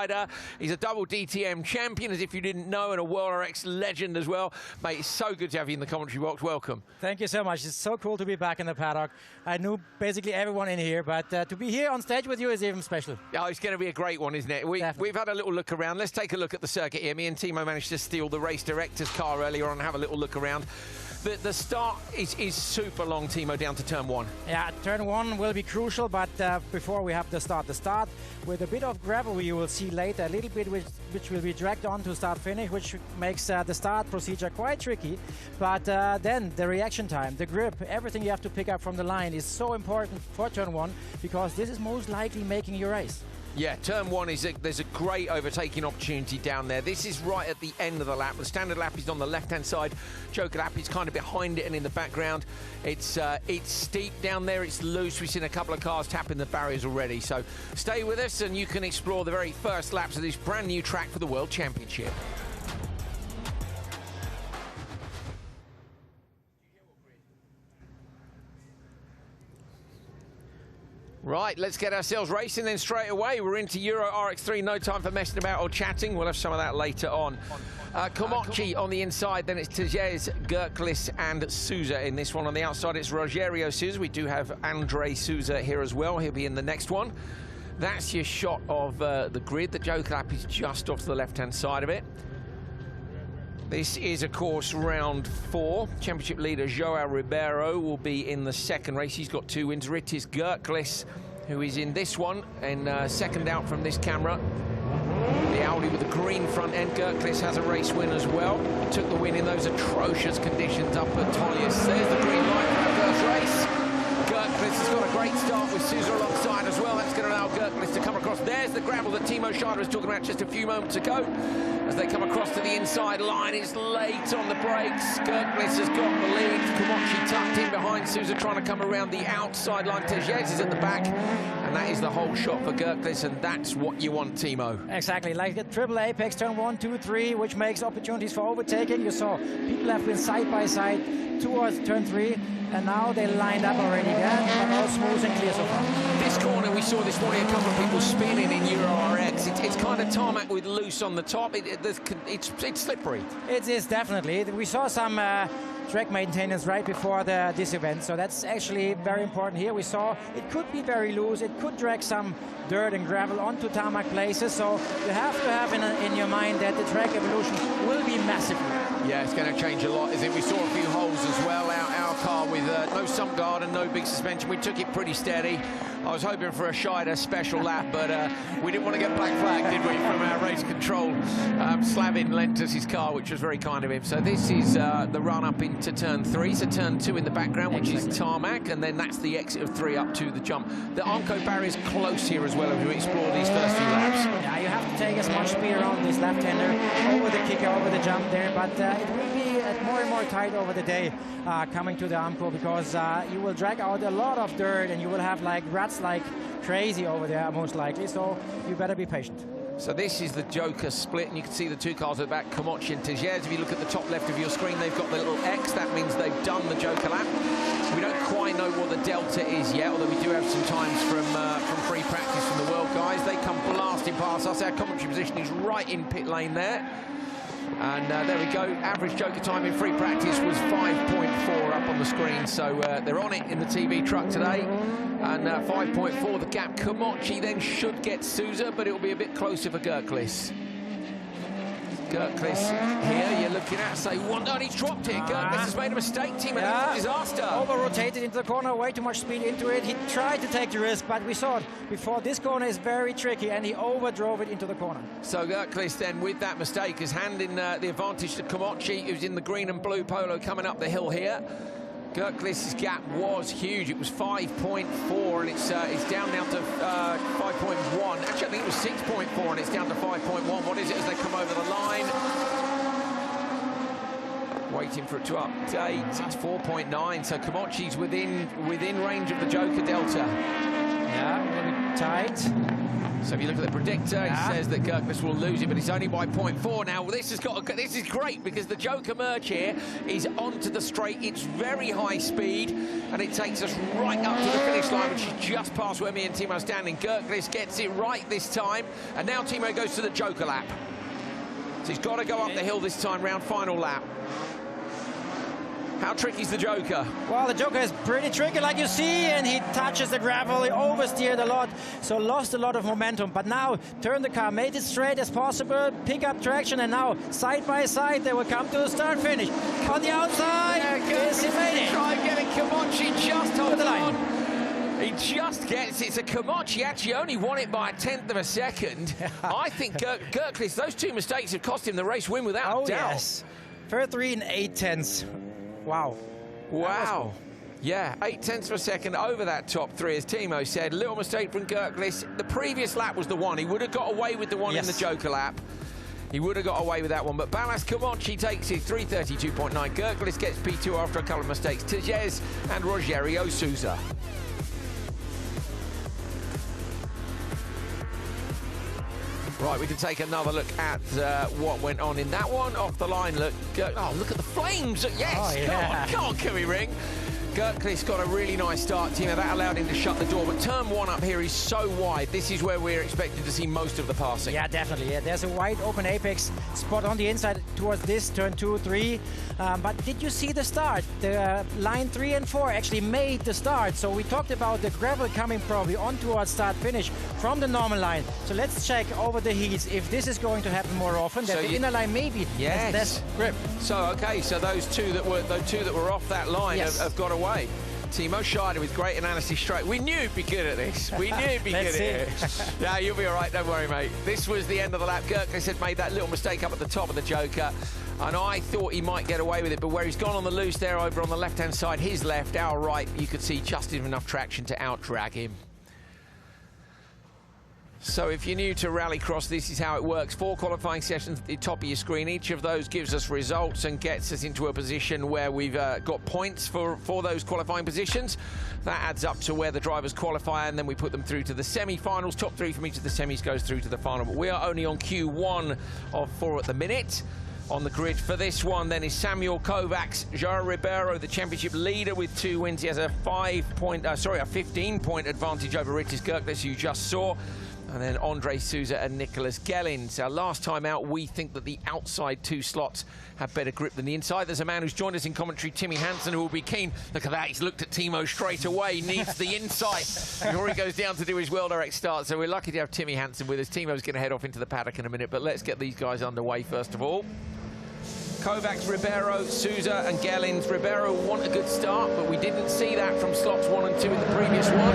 rider. He's a double DTM champion, as if you didn't know, and a World RX legend as well. Mate, it's so good to have you in the commentary box. Welcome. Thank you so much. It's so cool to be back in the paddock. I knew basically everyone in here, but to be here on stage with you is even special. Oh, it's going to be a great one, isn't it? We've had a little look around. Let's take a look at the circuit here. Me and Timo managed to steal the race director's car earlier on and have a little look around. The start is super long, Timo, down to turn 1. Yeah, turn 1 will be crucial, but before we have the start with a bit of gravel you will see later, a little bit which will be dragged on to start-finish, which makes the start procedure quite tricky. But then the reaction time, the grip, everything you have to pick up from the line is so important for turn 1, because this is most likely making your race. Yeah, turn 1 there's a great overtaking opportunity down there. This is right at the end of the lap. The standard lap is on the left-hand side. Joker lap is kind of behind it and in the background. It's steep down there. It's loose. We've seen a couple of cars tapping the barriers already. So stay with us and you can explore the very first laps of this brand new track for the World Championship. Right, let's get ourselves racing then straight away. We're into Euro RX3, no time for messing about or chatting. We'll have some of that later on. Kimochi on the inside, then it's Höljes, Gerklis and Sousa in this one. On the outside, it's Rogerio Sousa. We do have Andre Sousa here as well. He'll be in the next one. That's your shot of the grid. The Joker lap is just off to the left-hand side of it. This is, of course, round 4. Championship leader João Ribeiro will be in the second race. He's got 2 wins. Ritis Gerklis, who is in this one, and second out from this camera. The Audi with the green front end. Gerklis has a race win as well. Took the win in those atrocious conditions up at Höljes. There's the green light for our first race. Gerklis has got a great start with Sousa alongside as well. That's going to allow Gerklis to come across. There's the gravel that Timo Scheider was talking about just a few moments ago. As they come across to the inside line, it's late on the brakes. Gerklis has got the lead. Kimochi tucked in behind Sousa, trying to come around the outside line. Höljes is at the back, and that is the whole shot for Gerklis, and that's what you want, Timo. Exactly, like a triple apex, turn 1, 2, 3, which makes opportunities for overtaking. You saw people have been side by side towards turn 3, and now they lined up already again, but all smooth and clear so far. This corner, we saw this morning a couple of people spinning in Euro RX. It's kind of tarmac with loose on the top. It's slippery. It is definitely. We saw some track maintenance right before this event, so that's actually very important here. We saw it could be very loose. It could drag some dirt and gravel onto tarmac places, so you have to have in your mind that the track evolution will be massive. Yeah, it's going to change a lot, isn't it? We saw a few holes as well. Our car with no sump guard and no big suspension. We took it pretty steady. I was hoping for a Scheider special lap, but we didn't want to get black flag, did we, from our race control. Slavin lent us his car, which was very kind of him. So this is the run up into turn 3. So turn 2 in the background, which is tarmac, and then that's the exit of 3 up to the jump. The Armco barrier is close here as well as we explore these first few laps. Yeah, you have to take as much speed around this left-hander, over the kicker, over the jump there, but it will be more and more tight over the day coming to the Armco, because you will drag out a lot of dirt and you will have like ruts like crazy over there most likely, so you better be patient. So this is the Joker split, and you can see the 2 cars at the back, Kimochi and Höljes. If you look at the top left of your screen, they've got the little X. That means they've done the Joker lap. We don't quite know what the delta is yet, although we do have some times from free practice from the world guys. They come blasting past us. Our commentary position is right in pit lane there. And there we go. Average Joker time in free practice was 5.4 up on the screen. So they're on it in the TV truck today. And 5.4 the gap. Kimochi then should get Sousa, but it'll be a bit closer for Gerklis. Gerklis here, you're looking at, say, one, and he's dropped it. Gerklis has made a mistake, team, and that's a disaster. Over-rotated into the corner, way too much speed into it. He tried to take the risk, but we saw it before. This corner is very tricky, and he over-drove it into the corner. So Gerklis then, with that mistake, is handing the advantage to Kimochi, who's in the green and blue polo coming up the hill here. Gerklis' gap was huge. It was 5.4, and it's down now to 5.1. Actually, I think it was 6.4, and it's down to 5.1. What is it as they come over the line? Waiting for it to update. It's 4.9, so Kimochi's within range of the Joker delta. Yeah, really tight. So if you look at the predictor, it says that Gerkless will lose it, but it's only by 0.4. Now, this is great because the Joker merge here is onto the straight. It's very high speed, and it takes us right up to the finish line, which is just past where me and Timo are standing. Gerkless gets it right this time, and now Timo goes to the Joker lap. So he's got to go up the hill this time round, final lap. How tricky is the Joker? Well, the Joker is pretty tricky, like you see, and he touches the gravel, he oversteered a lot, so lost a lot of momentum. But now, turn the car, made it straight as possible, pick up traction, and now, side by side, they will come to the start-finish. On the outside, yes, he made it. Try getting Komachi just holds the line. He just gets it. So Komachi actually only won it by 1/10 of a second. I think Gerkless, those two mistakes have cost him the race win without doubt. Yes. 3 and 8/10. Wow. Wow. Yeah, 8/10 of a second over that top three, as Timo said. Little mistake from Gerkless. The previous lap was the one. He would have got away with the one in the Joker lap. He would have got away with that one. But Balázs Komachi takes it 3:32.9. Gerkless gets P2 after a couple of mistakes. Tejez and Rogerio Souza. Right, we can take another look at what went on in that one. Off the line, look. Oh, look at the flames. Yes, oh, yeah. Come on, can we ring? Gerkless got a really nice start, Timo. That allowed him to shut the door. But turn one up here is so wide. This is where we're expected to see most of the passing. Yeah, definitely. Yeah, there's a wide open apex spot on the inside towards this turn 2, 3. But did you see the start? The line 3 and 4 actually made the start. So we talked about the gravel coming probably on towards start finish from the normal line. So let's check over the heats if this is going to happen more often. That the inner line maybe has less grip. So okay, so those two that were off that line have got away. Timo Scheider with great analysis straight. We knew he'd be good at this. We knew he'd be good at it. Yeah, you'll be all right, don't worry, mate. This was the end of the lap. Gerkless had made that little mistake up at the top of the Joker, and I thought he might get away with it, but where he's gone on the loose there over on the left-hand side, his left, our right, you could see just enough traction to out-drag him. So if you're new to Rallycross, this is how it works. 4 qualifying sessions at the top of your screen. Each of those gives us results and gets us into a position where we've got points for those qualifying positions. That adds up to where the drivers qualify, and then we put them through to the semi-finals. Top 3 from each of the semis goes through to the final. But we are only on Q1 of 4 at the minute. On the grid for this one then is Samuel Kovacs, João Ribeiro, the championship leader with 2 wins. He has a 15-point advantage over Ritis Gerkless, who you just saw. And then Andre Souza and Nicholas Gellins. Last time out, we think that the outside 2 slots have better grip than the inside. There's a man who's joined us in commentary, Timmy Hansen, who will be keen. Look at that, he's looked at Timo straight away. He needs the inside before he goes down to do his World RX start. So we're lucky to have Timmy Hansen with us. Timo's going to head off into the paddock in a minute, but let's get these guys underway first of all. Kovacs, Ribeiro, Souza and Gellins. Ribeiro want a good start, but we didn't see that from slots 1 and 2 in the previous one.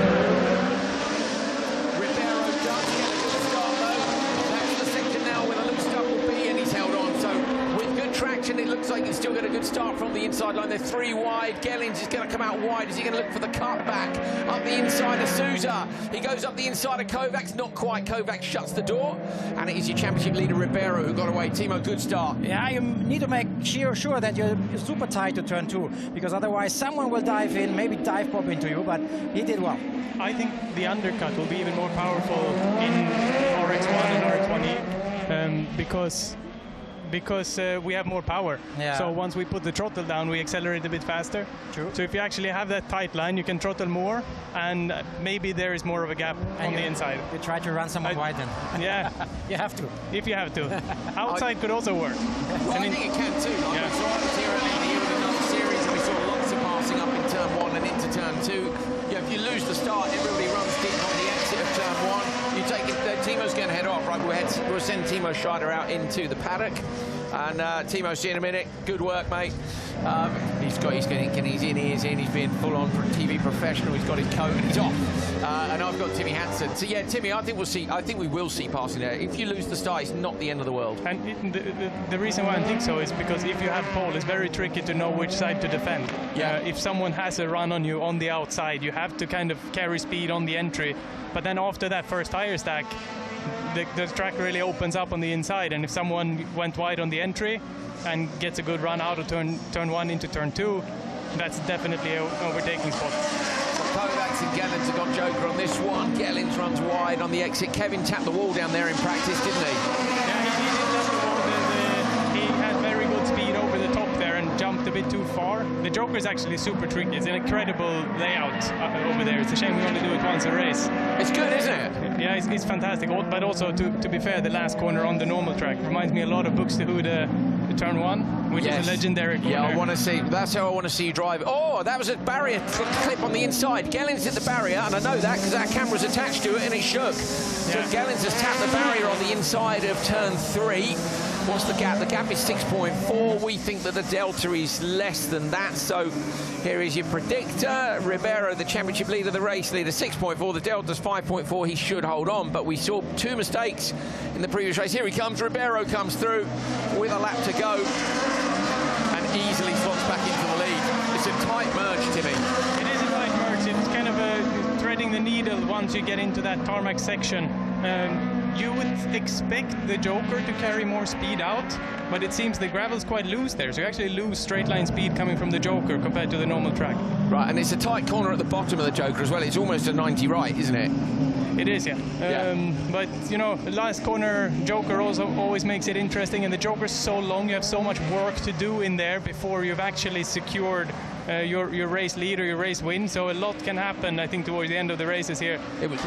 It looks like he's still got a good start from the inside line. They're 3 wide. Gellins is going to come out wide. Is he going to look for the cut back? Up the inside of Souza. He goes up the inside of Kovacs. Not quite. Kovacs shuts the door. And it is your championship leader, Ribeiro, who got away. Timo, good start. Yeah, you need to make sure that you're super tight to turn 2, because otherwise someone will dive in, maybe dive pop into you, but he did well. I think the undercut will be even more powerful in RX1 and RX1E because we have more power. Yeah. So once we put the throttle down, we accelerate a bit faster. True. So if you actually have that tight line, you can throttle more, and maybe there is more of a gap on the inside. You try to run someone wide then. Yeah. You have to. If you have to. Outside could also work. Well, I think it can too. Like we saw it here earlier in the year with another series, and we saw lots of passing up in turn 1 and into turn 2. Yeah, if you lose the start, everybody runs deep on the exit of turn 1. You take it, Timo's going to head off, right? We'll send Timo Scheider out into the paddock. And Timo, see you in a minute. Good work, mate. He's in. He's being full on for a TV professional. He's got his coat and he's off. And I've got Timmy Hansen. So yeah, Timmy, I think we will see passing there. If you lose the start, it's not the end of the world. And the reason why I think so is because if you have pole, it's very tricky to know which side to defend. Yeah. If someone has a run on you on the outside, you have to kind of carry speed on the entry. But then after that first tire stack, the track really opens up on the inside, and if someone went wide on the entry and gets a good run out of turn 1 into turn 2, that's definitely an overtaking spot. So Kovacs Nathan Gellens have got Joker on this one. Gellens runs wide on the exit. Kevin tapped the wall down there in practice, didn't he? Yeah, he did tap the wall. He had very good speed over the top there and jumped a bit too far. The Joker is actually super tricky. It's an incredible layout over there. It's a shame we only do it once a race. It's good, isn't it? Yeah, it's fantastic. But also, to be fair, the last corner on the normal track reminds me a lot of Buxtehude, the turn 1, which is a legendary corner. Yeah, I want to see. That's how I want to see you drive. Oh, that was a barrier clip on the inside. Gellens hit the barrier, and I know that because our camera's attached to it, and it shook. So Gellens has tapped the barrier on the inside of turn 3. What's the gap? The gap is 6.4. We think that the delta is less than that. So here is your predictor. Ribeiro, the championship leader, the race leader, 6.4. The delta's 5.4. He should hold on, but we saw 2 mistakes in the previous race. Here he comes. Ribeiro comes through with a lap to go and easily slots back into the lead. It's a tight merge, Timmy. It is a tight merge. It's kind of threading the needle once you get into that tarmac section. You would expect the Joker to carry more speed out, but it seems the gravel's quite loose there, so you actually lose straight line speed coming from the Joker compared to the normal track. Right, and it's a tight corner at the bottom of the Joker as well. It's almost a 90 right, isn't it? It is, yeah. But, you know, the last corner Joker also always makes it interesting, and the Joker's so long, you have so much work to do in there before you've actually secured your race lead or your race win, so a lot can happen, I think, towards the end of the races here. It was,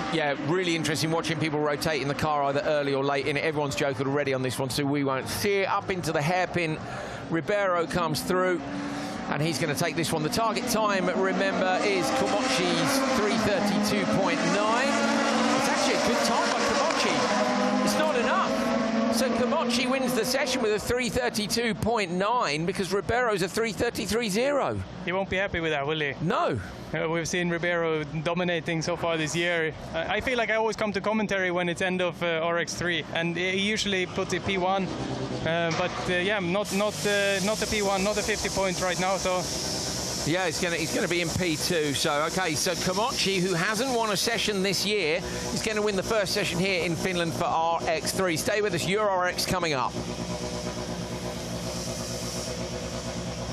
really interesting watching people rotate in the car either early or late in it. Everyone's Joker already on this one, so we won't see it. Up into the hairpin, Ribeiro comes through, and he's going to take this one. The target time, remember, is Komochi's 3:32.9. It's actually a good time by Komochi. It's not enough. So Komochi wins the session with a 3:32.9 because Ribeiro's a 3:33.0. He won't be happy with that, will he? No. We've seen Ribeiro dominating so far this year. I feel like I always come to commentary when it's end of RX3, and he usually puts it P1. But not the P1, not the 50 points right now. So. Yeah, he's going to be in P2. So, okay, so Komochi, who hasn't won a session this year, is going to win the first session here in Finland for RX3. Stay with us, Euro RX coming up.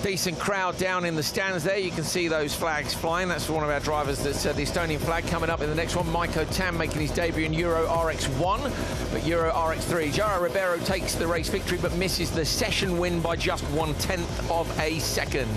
Decent crowd down in the stands there. You can see those flags flying. That's one of our drivers. That's the Estonian flag coming up in the next one. Maiko Tam making his debut in Euro RX1, but Euro RX3. João Ribeiro takes the race victory, but misses the session win by just 1/10 of a second.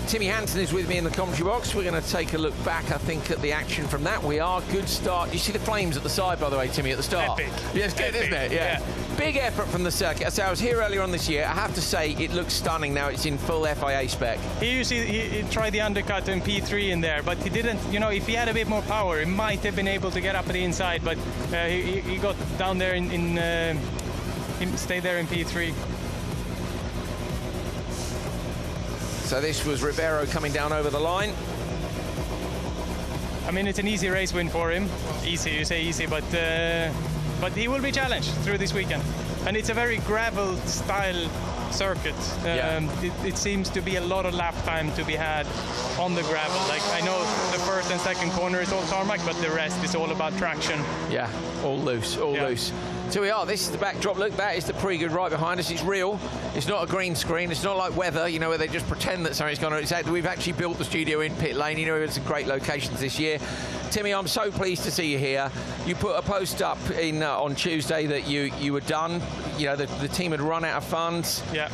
Timmy Hansen is with me in the commentary box. We're going to take a look back, I think, at the action from that. We are good start. You see the flames at the side, by the way, Timmy, at the start? Epic. Yeah, it's good, isn't it? Yeah. Big effort from the circuit. So I was here earlier on this year. I have to say, it looks stunning now. It's in full FIA spec. He tried the undercut in P3 in there, but he didn't, you know, if he had a bit more power, he might have been able to get up at the inside, but he got down there he stayed there in P3. So this was Ribeiro coming down over the line. I mean, it's an easy race win for him. Easy, you say easy, but he will be challenged through this weekend. And it's a very gravel-style circuit. It seems to be a lot of lap time to be had on the gravel. Like, I know the first and second corner is all tarmac, but the rest is all about traction. Yeah, all loose, loose. So we are. This is the backdrop. Look, that is the pre-good right behind us. It's real. It's not a green screen. It's not like weather, you know, where they just pretend that something's gone on. We've actually built the studio in pit lane. You know, it's some great locations this year. Timmy, I'm so pleased to see you here. You put a post up in on Tuesday that you were done. You know, the team had run out of funds. Yeah.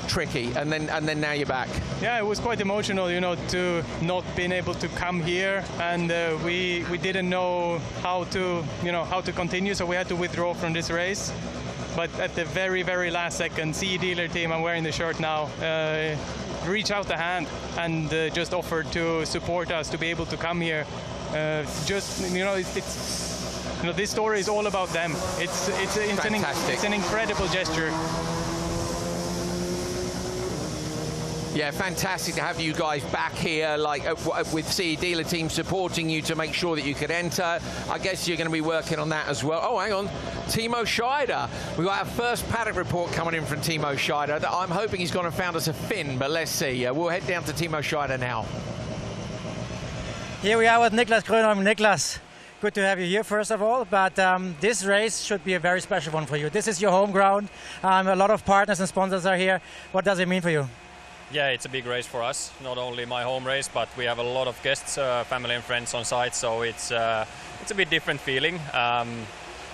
Tricky, and then now you're back. Yeah, it was quite emotional, you know, to not being able to come here, and we didn't know how to continue, so we had to withdraw from this race. But at the very, very last second, CE dealer team, I'm wearing the shirt now, reached out the hand and just offered to support us to be able to come here. Just, you know, it's you know, this story is all about them. It's an incredible gesture. Yeah, fantastic to have you guys back here, like with CE dealer team supporting you to make sure that you could enter. I guess you're going to be working on that as well. Oh, hang on, Timo Scheider. We've got our first paddock report coming in from Timo Scheider. I'm hoping he's gone and found us a Finn, but let's see. We'll head down to Timo Scheider now. Here we are with Niklas Grönholm. Niklas, good to have you here, first of all, but this race should be a very special one for you. This is your home ground. A lot of partners and sponsors are here. What does it mean for you? Yeah, it's a big race for us. Not only my home race, but we have a lot of guests, family and friends on site. So it's a bit different feeling.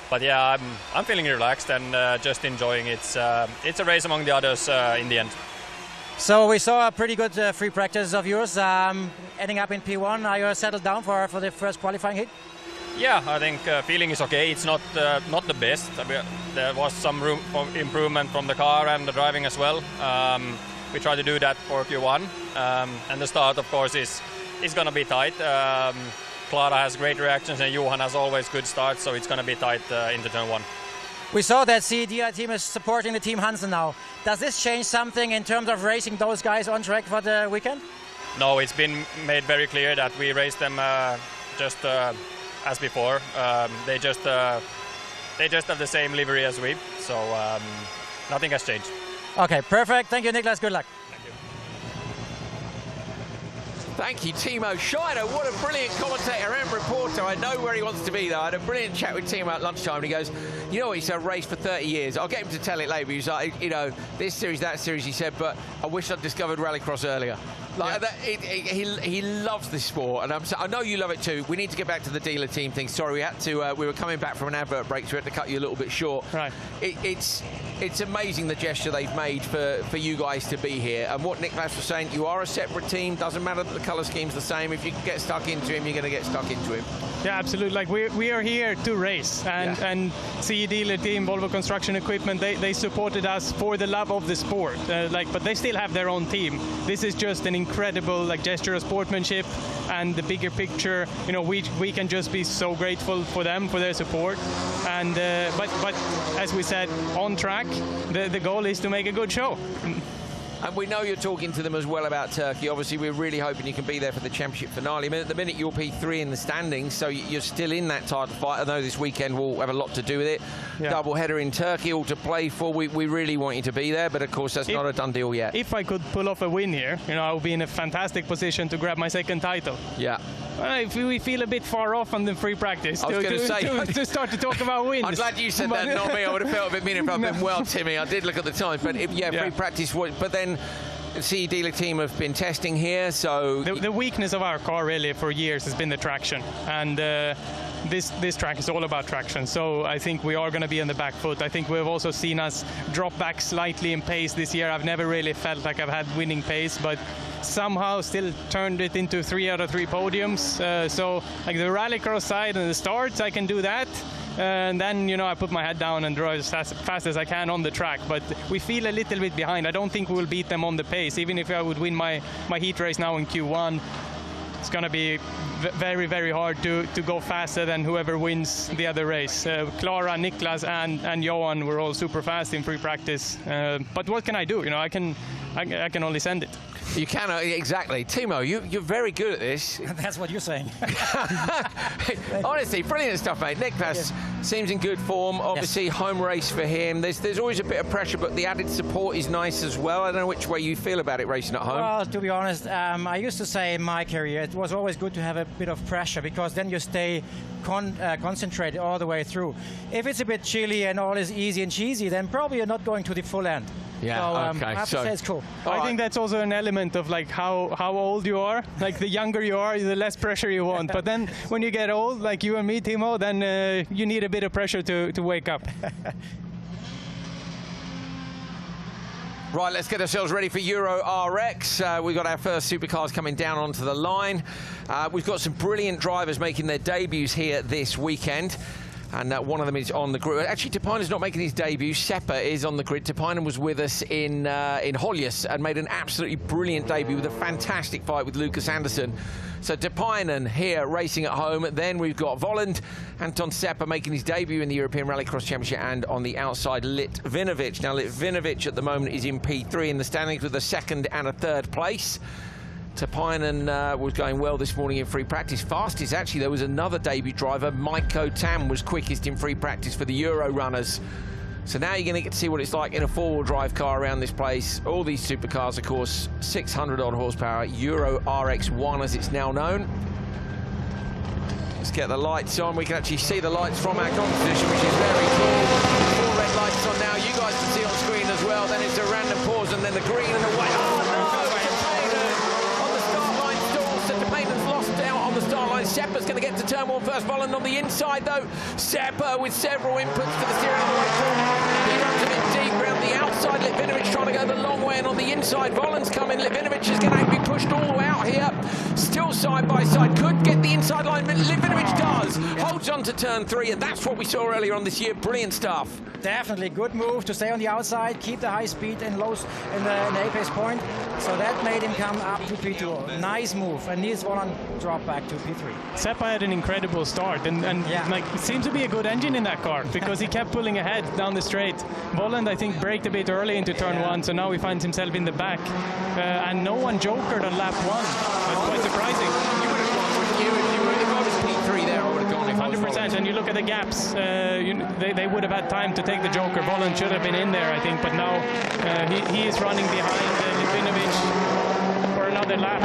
But yeah, I'm feeling relaxed and just enjoying it. It's a race among the others in the end. So we saw a pretty good free practice of yours, ending up in P1. Are you settled down for the first qualifying heat? Yeah, I think feeling is okay. It's not the best. There was some room for improvement from the car and the driving as well. We try to do that for Q1, and the start, of course, is going to be tight. Klara has great reactions, and Johan has always good starts, so it's going to be tight into turn 1. We saw that CEDI team is supporting the Team Hansen now. Does this change something in terms of racing those guys on track for the weekend? No, it's been made very clear that we race them just as before. They just have the same livery as we, so nothing has changed. Okay, perfect. Thank you, Niklas. Good luck. Thank you, Timo Scheider. What a brilliant commentator and reporter. I know where he wants to be, though. I had a brilliant chat with Timo at lunchtime, and he goes, you know what, he said, raced for 30 years. I'll get him to tell it later. He was like, you know, this series, that series, he said, but I wish I'd discovered Rallycross earlier. Like that, he loves this sport, and I know you love it too. We need to get back to the dealer team thing. Sorry, we had to. We were coming back from an advert break, so we had to cut you a little bit short. Right. It's amazing the gesture they've made for you guys to be here. And what Niklas was saying, you are a separate team. Doesn't matter that the colour scheme's the same. If you can get stuck into him, you're going to get stuck into him. Yeah, absolutely. Like we are here to race, and CE dealer team, Volvo Construction Equipment, they supported us for the love of the sport. But they still have their own team. This is just an incredible gesture of sportsmanship and the bigger picture. You know, we can just be so grateful for them, for their support. And but as we said, on track, the goal is to make a good show. And we know you're talking to them as well about Turkey. Obviously, we're really hoping you can be there for the championship finale. I mean, at the minute, you're P3 in the standings, so you're still in that title fight. I know this weekend will have a lot to do with it. Yeah. Double header in Turkey, all to play for. We really want you to be there, but of course, that's not a done deal yet. If I could pull off a win here, you know, I would be in a fantastic position to grab my second title. Yeah. If we feel a bit far off on the free practice, I was going to say to start to talk about wins. I'm glad you said that, not me. I would have felt a bit mean if I'd been well, Timmy. I did look at the times, but free practice. But then the CE dealer team have been testing here, so the weakness of our car really for years has been the traction, and this track is all about traction. So I think we are going to be on the back foot. I think we've also seen us drop back slightly in pace this year. I've never really felt like I've had winning pace, but somehow still turned it into 3 out of 3 podiums. So like the rallycross side and the starts, I can do that. And then, you know, I put my head down and drive as fast as I can on the track. But we feel a little bit behind. I don't think we will beat them on the pace. Even if I would win my heat race now in Q1, it's going to be very, very hard to go faster than whoever wins the other race. Klara, Niklas, and Johan were all super fast in free practice. But what can I do? You know, I can only send it. You can, exactly. Timo, you're very good at this. That's what you're saying. Honestly, brilliant stuff, mate. Niklas seems in good form. Obviously, home race for him. There's always a bit of pressure, but the added support is nice as well. I don't know which way you feel about it racing at home. Well, to be honest, I used to say in my career, it was always good to have a bit of pressure, because then you stay concentrated all the way through. If it's a bit chilly and all is easy and cheesy, then probably you're not going to the full end. Yeah, so, okay. I have to say it's cool. I think that's also an element of like how old you are. Like the younger you are, the less pressure you want. But then when you get old, like you and me, Timo, then you need a bit of pressure to wake up. Right, let's get ourselves ready for Euro RX. We've got our first supercars coming down onto the line. We've got some brilliant drivers making their debuts here this weekend. And one of them is on the grid. Actually, Topainen's not making his debut. Seppa is on the grid. Topainen was with us in Höljes and made an absolutely brilliant debut with a fantastic fight with Lucas Anderson. So Topainen here racing at home. Then we've got Volland, Anton Seppa making his debut in the European Rallycross Championship, and on the outside, Litvinovic. Now, Litvinovic at the moment is in P3 in the standings with a 2nd and a 3rd place. Topainen was going well this morning in free practice. Fastest, actually, there was another debut driver. Maiko Tam was quickest in free practice for the Euro runners. So now you're going to get to see what it's like in a 4-wheel drive car around this place. All these supercars, of course, 600-odd horsepower, Euro RX1 as it's now known. Let's get the lights on. We can actually see the lights from our competition, which is very cool. 4 red lights on now. You guys can see on screen as well. Then it's a random pause, and then the green and the white. Oh, no! outside. Seppa's going to get to turn 1 first. Volland on the inside, though. Seppa with several inputs to the steering on the way through. He runs a bit deep round the outside. Litvinovic trying to go the long way, and on the inside, Volland's coming. Litvinovic is going to be pushed all the way out here. Still side by side. Could get the inside line, but Litvinovic does. Holds on to turn 3, and that's what we saw earlier on this year. Brilliant stuff. Definitely good move to stay on the outside, keep the high speed and lows in the apex point. So that made him come up to P2. Nice move, and Nils Volland drop back to P3. Seppa had an incredible start, and yeah, like it seems to be a good engine in that car because he kept pulling ahead down the straight. Volland, I think, braked a bit early into turn 1, so now he finds himself in the back, and no one jokered on lap 1. That's quite surprising. You would have gone, wouldn't you? If I was P3 there, I would have gone. 100%, and you look at the gaps, they would have had time to take the joker. Volland should have been in there, I think, but now he is running behind Litvinovic for another lap.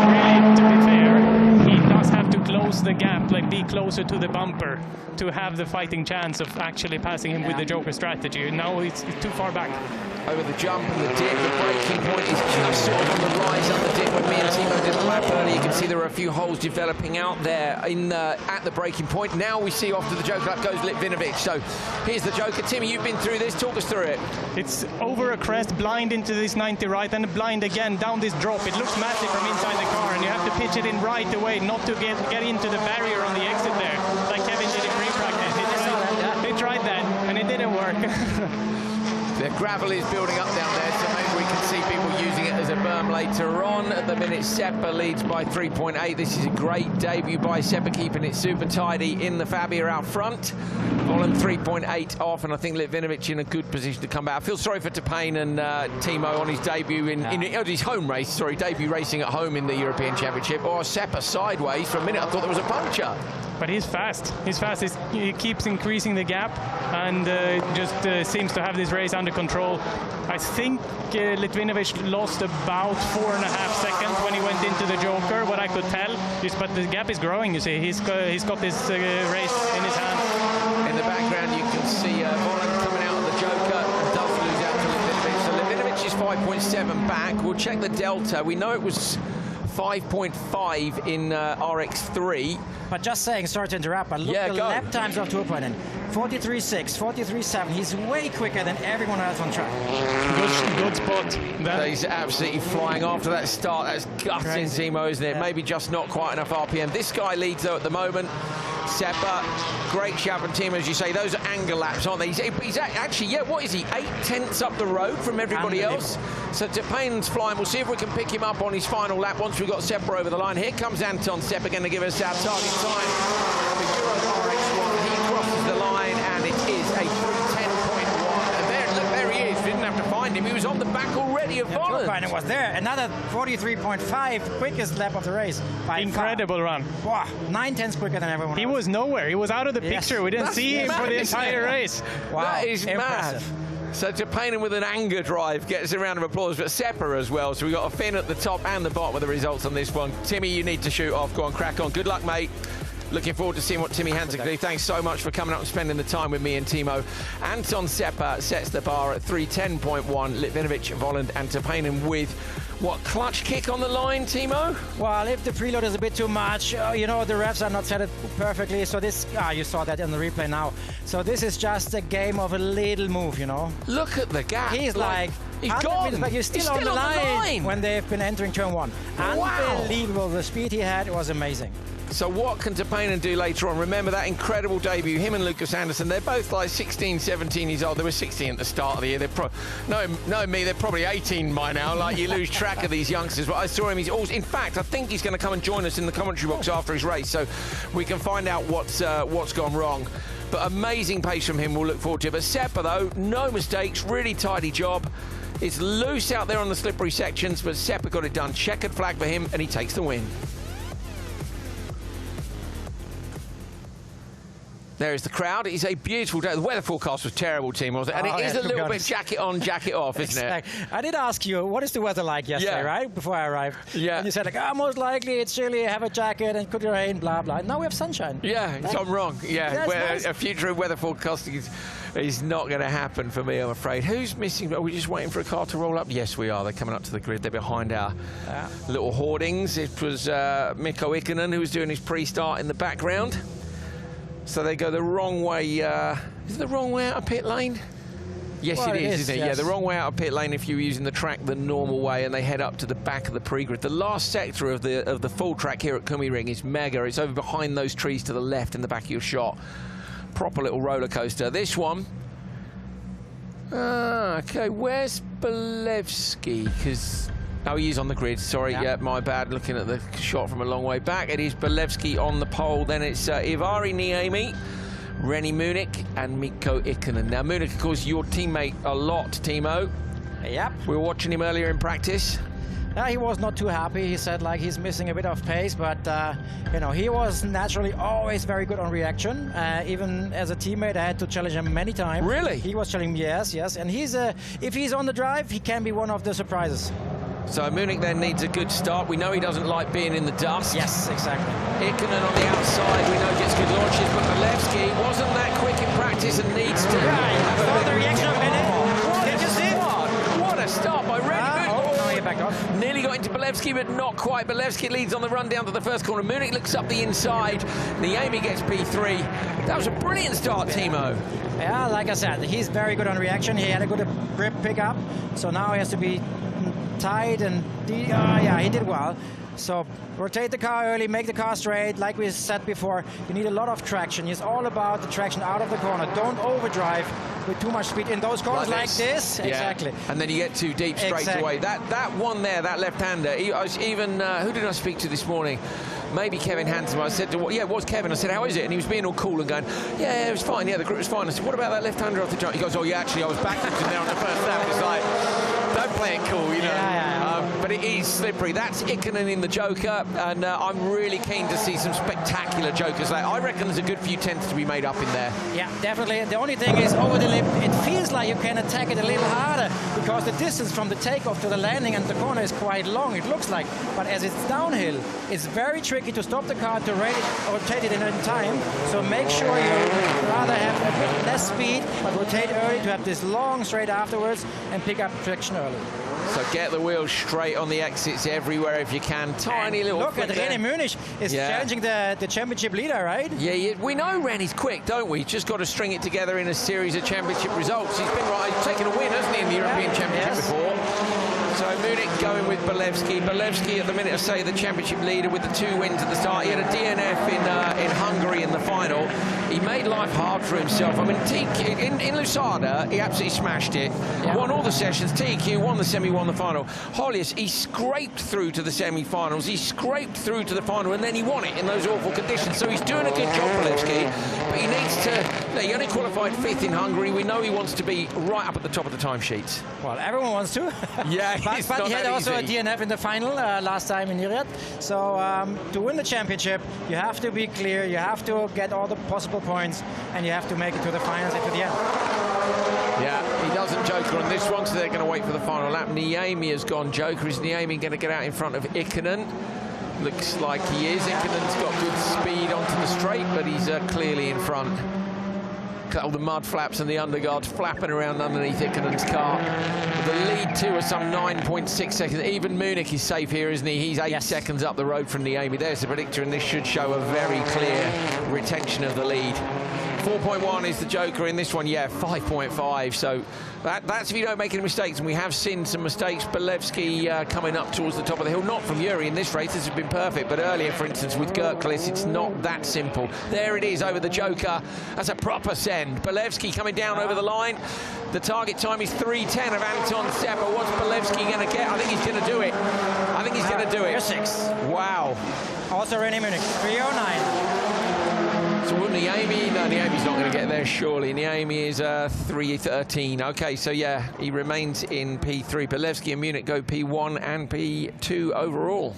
Really, to be fair, he does have to close the gap, like be closer to the bumper to have the fighting chance of actually passing him with the joker strategy. Now it's too far back. Over the jump and the dip, the braking point is just sort of on the rise up the dip. When me and Timo did the lap earlier, you can see there are a few holes developing out there in at the braking point. Now we see off to the joker lap goes Litvinovic. So here's the joker. Timmy, you've been through this. Talk us through it. It's over a crest, blind into this 90 right, and blind again down this drop. It looks massive from inside the car, and you have to pitch it in right away, not to get into the barrier on the exit there, like Kevin did in pre-practice. He tried that, and it didn't work. The gravel is building up down there, so maybe we can see people using it as a berm later on. At the minute, Seppa leads by 3.8. This is a great debut by Seppa, keeping it super tidy in the Fabia out front. Volland 3.8 off, and I think Litvinovic in a good position to come back. I feel sorry for Topane and Timo on his debut in his home race, debut racing at home in the European Championship. Or Seppa sideways. For a minute, I thought there was a puncture. But he's fast. He's fast. He keeps increasing the gap, and just seems to have this race under control. I think Litvinovic lost about 4.5 seconds when he went into the joker. What I could tell is, but the gap is growing. You see, he's got this race in his hand. In the background, you can see Volland coming out of the joker and does lose out to Litvinovic. So Litvinovic is 5.7 back. We'll check the delta. We know it was 5.5 in RX3. But just saying, sorry to interrupt, but look at the lap times of Tuopainen. 43.6, 43.7. He's way quicker than everyone else on track. Good spot. He's absolutely flying after that start. That's gutting, Timo, isn't it? Yeah. Maybe just not quite enough RPM. This guy leads, though, at the moment. Seppa, great shout from Timo, as you say. Those are anger laps, aren't they? He's actually, yeah, what is he? 8/10 up the road from everybody else. So Topainen's flying. We'll see if we can pick him up on his final lap once we've got Seppa over the line. Here comes Anton Seppa, going to give us our target time for Euro RX1. He crosses the line, and it is a 3:10.1. And there he is. We didn't have to find him. He was on the back already of Volland. Tuopainen was there. Another 43.5, quickest lap of the race. Incredible run. Wow, 9/10 quicker than everyone else. He was nowhere. He was out of the picture. We didn't see him for the entire race. Wow, that is impressive. Mad. So Topainen with an anger drive gets a round of applause, but Seppa as well. So we've got a Finn at the top and the bottom of the results on this one. Timmy, you need to shoot off. Go on, crack on. Good luck, mate. Looking forward to seeing what Timmy Hansen can do. Thanks so much for coming up and spending the time with me and Timo. Anton Seppa sets the bar at 3:10.1. Litvinovic, Volland and Topainen with what, clutch kick on the line, Timo? Well, if the preload is a bit too much, you know, the revs are not set it perfectly. So this, you saw that in the replay now. So this is just a game of a little move, you know. Look at the gap. He's like he's gone. But he's still on the line when they've been entering turn 1. Wow. Unbelievable. The speed he had was amazing. So what can Topainen do later on? Remember that incredible debut, him and Lucas Anderson. They're both like 16, 17 years old. They were 16 at the start of the year. They're they're probably 18 by now. Like, you lose track of these youngsters. But I saw him. In fact, I think he's going to come and join us in the commentary box after his race, so we can find out what's gone wrong. But amazing pace from him. We'll look forward to it. But Seppa, though, no mistakes. Really tidy job. It's loose out there on the slippery sections, but Seppa got it done. Checkered flag for him, and he takes the win. There is the crowd. It's a beautiful day. The weather forecast was terrible, Team, wasn't it? And it is a little bit jacket on, jacket off, isn't it? I did ask you, what is the weather like yesterday, right? Before I arrived. Yeah. And you said, like, most likely it's chilly, have a jacket, and could rain, blah, blah. Now we have sunshine. Yeah, so I'm wrong. Yeah, nice. A future weather forecast is It's not going to happen for me, I'm afraid. Who's missing? Are we just waiting for a car to roll up? Yes, we are. They're coming up to the grid. They're behind our little hoardings. It was Mikko Ikonen who was doing his pre-start in the background. So they go the wrong way. Is it the wrong way out of pit lane? Yes, well, it is, isn't it? Yes. Yeah, the wrong way out of pit lane if you're using the track the normal way, and they head up to the back of the pre-grid. The last sector of the full track here at Kumi-ring is mega. It's over behind those trees to the left in the back of your shot. Proper little roller coaster. This one. Okay, where's Bolevsky? Because oh, he is on the grid. Sorry, yeah, my bad. Looking at the shot from a long way back. It is Bolevsky on the pole. Then it's Ivari Niemi, Rennie Munich and Mikko Ikonen. Now, Munich, of course, your teammate a lot, Timo. Yep. We were watching him earlier in practice. He was not too happy. He said like he's missing a bit of pace, but you know, he was naturally always very good on reaction. Even as a teammate, I had to challenge him many times. Really? He was challenging me, yes. And he's if he's on the drive, he can be one of the surprises. So Munich then needs a good start. We know he doesn't like being in the dust. Yes, exactly. Ikonen on the outside, we know gets good launches, but Bolevsky wasn't that quick in practice and needs to have the reaction of a minute. Did you see it? What a start by Rennie Munich. Oh, he backed off. Nearly got into Bolevsky, but not quite. Bolevsky leads on the run down to the first corner. Munich looks up the inside. Niemi gets P3. That was a brilliant start, Timo. Yeah, like I said, he's very good on reaction. He had a good grip pickup, so now he has to be tight, and yeah, he did well. So rotate the car early, make the car straight. Like we said before, you need a lot of traction. It's all about the traction out of the corner. Don't overdrive with too much speed in those corners like this. Yeah. Exactly. And then you get too deep straight away. That one there, that left-hander, even who did I speak to this morning? Maybe Kevin Hansen. I said, yeah, it was Kevin. I said, how is it? And he was being all cool and going, yeah, it was fine. Yeah, the grip was fine. I said, what about that left-hander off the jump? He goes, oh, yeah, actually, I was backwards in there on the first lap. It's like, don't play it cool, you know. Yeah. But it is slippery. That's Ikonen in the Joker, and I'm really keen to see some spectacular Jokers. I reckon there's a good few tenths to be made up in there. Yeah, definitely. The only thing is over the lip, it feels like you can attack it a little harder because the distance from the takeoff to the landing and the corner is quite long, it looks like. But as it's downhill, it's very tricky to stop the car to rotate it in time. So make sure you rather have a bit less speed, but rotate early to have this long straight afterwards and pick up traction early. So get the wheels straight on the exits everywhere if you can. Tiny little look at Rennie Munich is challenging the championship leader, right? Yeah, we know Rennie's quick, don't we? He's just got to string it together in a series of championship results. He's been he's taken a win, hasn't he, in the European Championship before? So Munich going with Bolevsky. Bolevsky at the minute, I say, the championship leader with the 2 wins at the start. He had a DNF in Hungary in the final. He made life hard for himself. I mean, in Lousada, he absolutely smashed it. Yeah. Won all the sessions. TQ won the semi, won the final. Höljes, he scraped through to the semi-finals. He scraped through to the final, and then he won it in those awful conditions. So he's doing a good job, Bolevsky. But he needs to... He only qualified 5th in Hungary. We know he wants to be right up at the top of the timesheets. Well, everyone wants to. Yeah, but he had also a DNF in the final last time in Nyirád. So to win the championship, you have to be clear, you have to get all the possible points, and you have to make it to the finals and to the end. Yeah, he doesn't Joker on this one, so they're going to wait for the final lap. Niemi has gone Joker. Is Niemi going to get out in front of Ikonen? Looks like he is. Ikonen's got good speed onto the straight, but he's clearly in front. All the mud flaps and the underguards flapping around underneath Ikonen's car. The lead two are some 9.6 seconds. Even Munich is safe here, isn't he? He's 8 seconds up the road from Niemi. There's the predictor, and this should show a very clear retention of the lead. 4.1 is the Joker in this one, 5.5. So that's if you don't make any mistakes, and we have seen some mistakes. Bolevsky coming up towards the top of the hill, not from Yuri in this race. This has been perfect, but earlier, for instance, with Gerklis, it's not that simple. There it is over the Joker. That's a proper send. Bolevsky coming down over the line. The target time is 3:10 of Anton Sepa. What's Bolevsky going to get? I think he's going to do it. I think he's going to do it. 6. Wow. Also Rennie Munich, 3:09. So will Niemi? No, Niemi's not going to get there, surely. Niemi is 3:13. Okay, so yeah, he remains in P3. Bolevsky and Munich go P1 and P2 overall.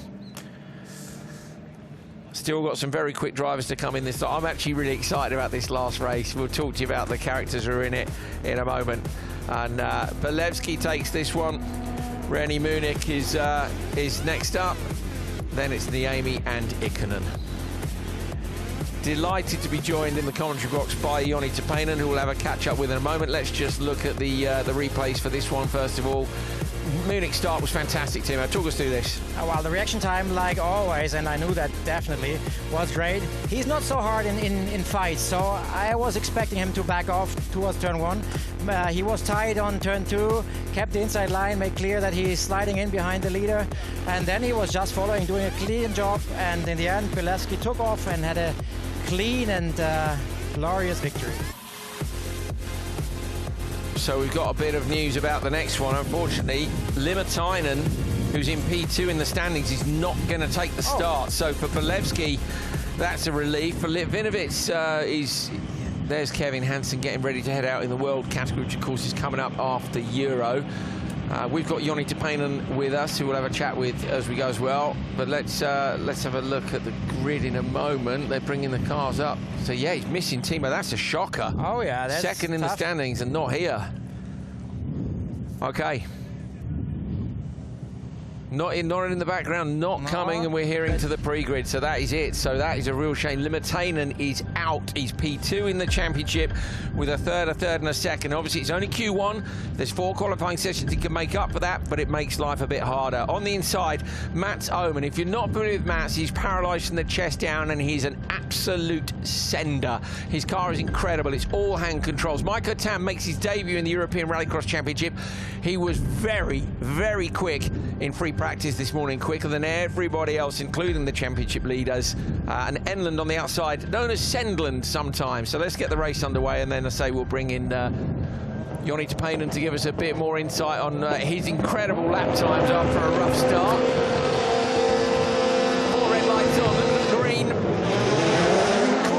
Still got some very quick drivers to come in this. I'm actually really excited about this last race. We'll talk to you about the characters who are in it in a moment. And Bolevsky takes this one. Rennie Munich is next up. Then it's Niemi and Ikonen. Delighted to be joined in the commentary box by Joni Toppanen, who we'll have a catch-up with in a moment. Let's just look at the replays for this one first of all. Munich start was fantastic, Timo. Talk us through this. Well, the reaction time, like always, and I knew that definitely, was great. He's not so hard in fights, so I was expecting him to back off towards turn 1. He was tight on turn 2, kept the inside line, made clear that he's sliding in behind the leader, and then he was just following, doing a clean job, and in the end, Biķernieki took off and had a clean and glorious victory. So we've got a bit of news about the next one. Unfortunately, Limitainen, who's in P2 in the standings, is not going to take the start. So for Biķernieki, that's a relief. For Litvinovich, there's Kevin Hansen getting ready to head out in the world category, which of course is coming up after Euro. We've got Joni Toppanen with us, who we'll have a chat with as we go as well. But let's have a look at the grid in a moment. They're bringing the cars up. So yeah, he's missing Timo. That's a shocker. Oh yeah, that's second in the standings and not here. Okay. Not in the background, not coming, and we're hearing to the pre-grid, so that is it. So that is a real shame. Limitainen is out. He's P2 in the championship with a third, and a second. Obviously, it's only Q1. There's 4 qualifying sessions he can make up for that, but it makes life a bit harder. On the inside, Mats Öhman. If you're not familiar with Mats, he's paralysed from the chest down, and he's an absolute sender. His car is incredible. It's all hand controls. Mikko Tam makes his debut in the European Rallycross Championship. He was very, very quick in free practice this morning, quicker than everybody else, including the championship leaders. And Enland on the outside, known as Sendland sometimes. So let's get the race underway, and then I say we'll bring in Joni Toppanen to give us a bit more insight on his incredible lap times after a rough start. 4 red lights on, look at the green.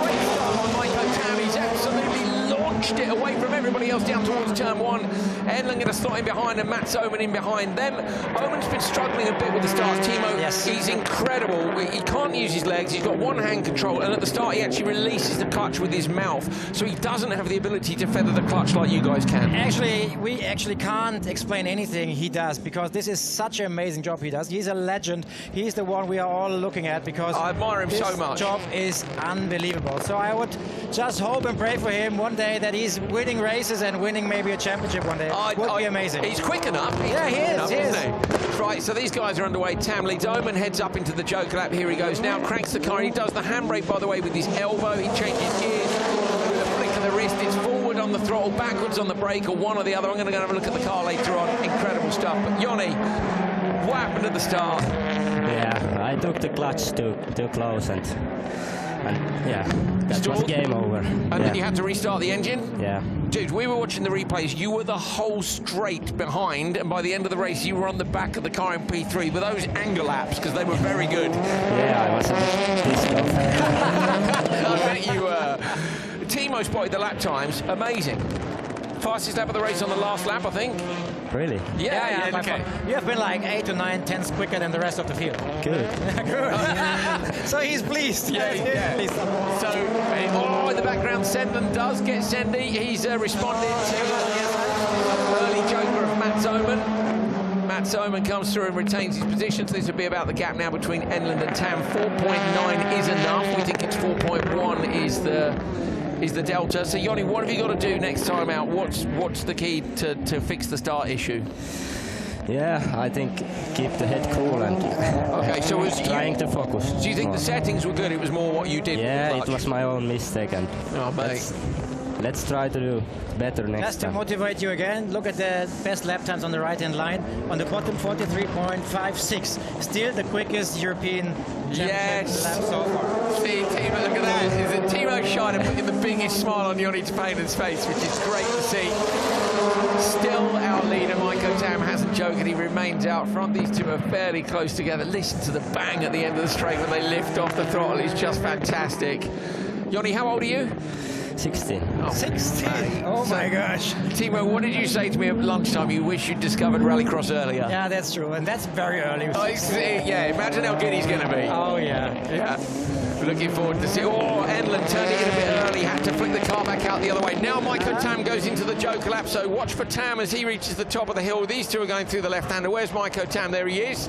Great start on Mikko Tam. He's absolutely launched it away from everybody else down towards turn 1. Enland going to slot in behind, and Mats Öhman in behind them. Öhman's been struggling a bit with the starts. Timo, yes. He's incredible. He can't use his legs. He's got one hand control, and at the start he actually releases the clutch with his mouth, so he doesn't have the ability to feather the clutch like you guys can. Actually, we actually can't explain anything he does, because this is such an amazing job he does. He's a legend. He's the one we are all looking at, because I admire him so much. This job is unbelievable. So I would just hope and pray for him one day that he's winning races and winning maybe a championship one day. Would be amazing. He's quick enough. Yeah, he is. Isn't he? Right, so these guys are underway. Tam leads. Öhman heads up into the Joker lap. Here he goes now. Cranks the car. He does the handbrake, by the way, with his elbow. He changes gears with a flick of the wrist. It's forward on the throttle, backwards on the brake, or one or the other. I'm going to go have a look at the car later on. Incredible stuff. But Joni, what happened at the start? Yeah, I took the clutch too close, and yeah, that was game over. And then you had to restart the engine? Yeah. Dude, we were watching the replays. You were the whole straight behind, and by the end of the race, you were on the back of the car in P3. Were those anger laps? Because they were very good. Yeah, I was a bit pissed off. I bet you were. Timo spotted the lap times. Amazing. Fastest lap of the race on the last lap, I think. Really? Yeah, okay. You have been like 8 to 9 tenths quicker than the rest of the field. Good. Good. So he's pleased. Yeah. Pleased. So, in the background, Sendland does get Sendy. He's responded to early joker of Mats Öhman. Mats Öhman comes through and retains his position. So this will be about the gap now between Enland and Tam. 4.9 is enough. We think it's 4.1 is the delta. So Joni, what have you got to do next time out? What's the key to fix the start issue? Yeah, I think keep the head cool and so trying to focus. Do you think the settings were good? It was more what you did? Yeah, it was my own mistake, and let's try to do better next Just time. to motivate you again, look at the best lap times on the right-hand line. On the bottom, 43.56. Still the quickest European championship lap so far. See, Timo, look at that. Timo shining, putting the biggest smile on Joni Toppanen's face, which is great to see. Still our leader, Mikko Tam, hasn't joked. He remains out front. These two are fairly close together. Listen to the bang at the end of the straight when they lift off the throttle. It's just fantastic. Joni, how old are you? 16. Oh, 16? Oh my gosh. Timo, what did you say to me at lunchtime? You wish you'd discovered Rallycross earlier. Yeah, that's true, and that's very early. Yeah, imagine how good he's going to be. Oh, yeah. Yeah. Looking forward to see. Oh, Enland turning in a bit early, had to flick the car back out the other way. Now Mikko Tam goes into the Joker lap, so watch for Tam as he reaches the top of the hill. These two are going through the left-hander. Where's Mikko Tam? There he is.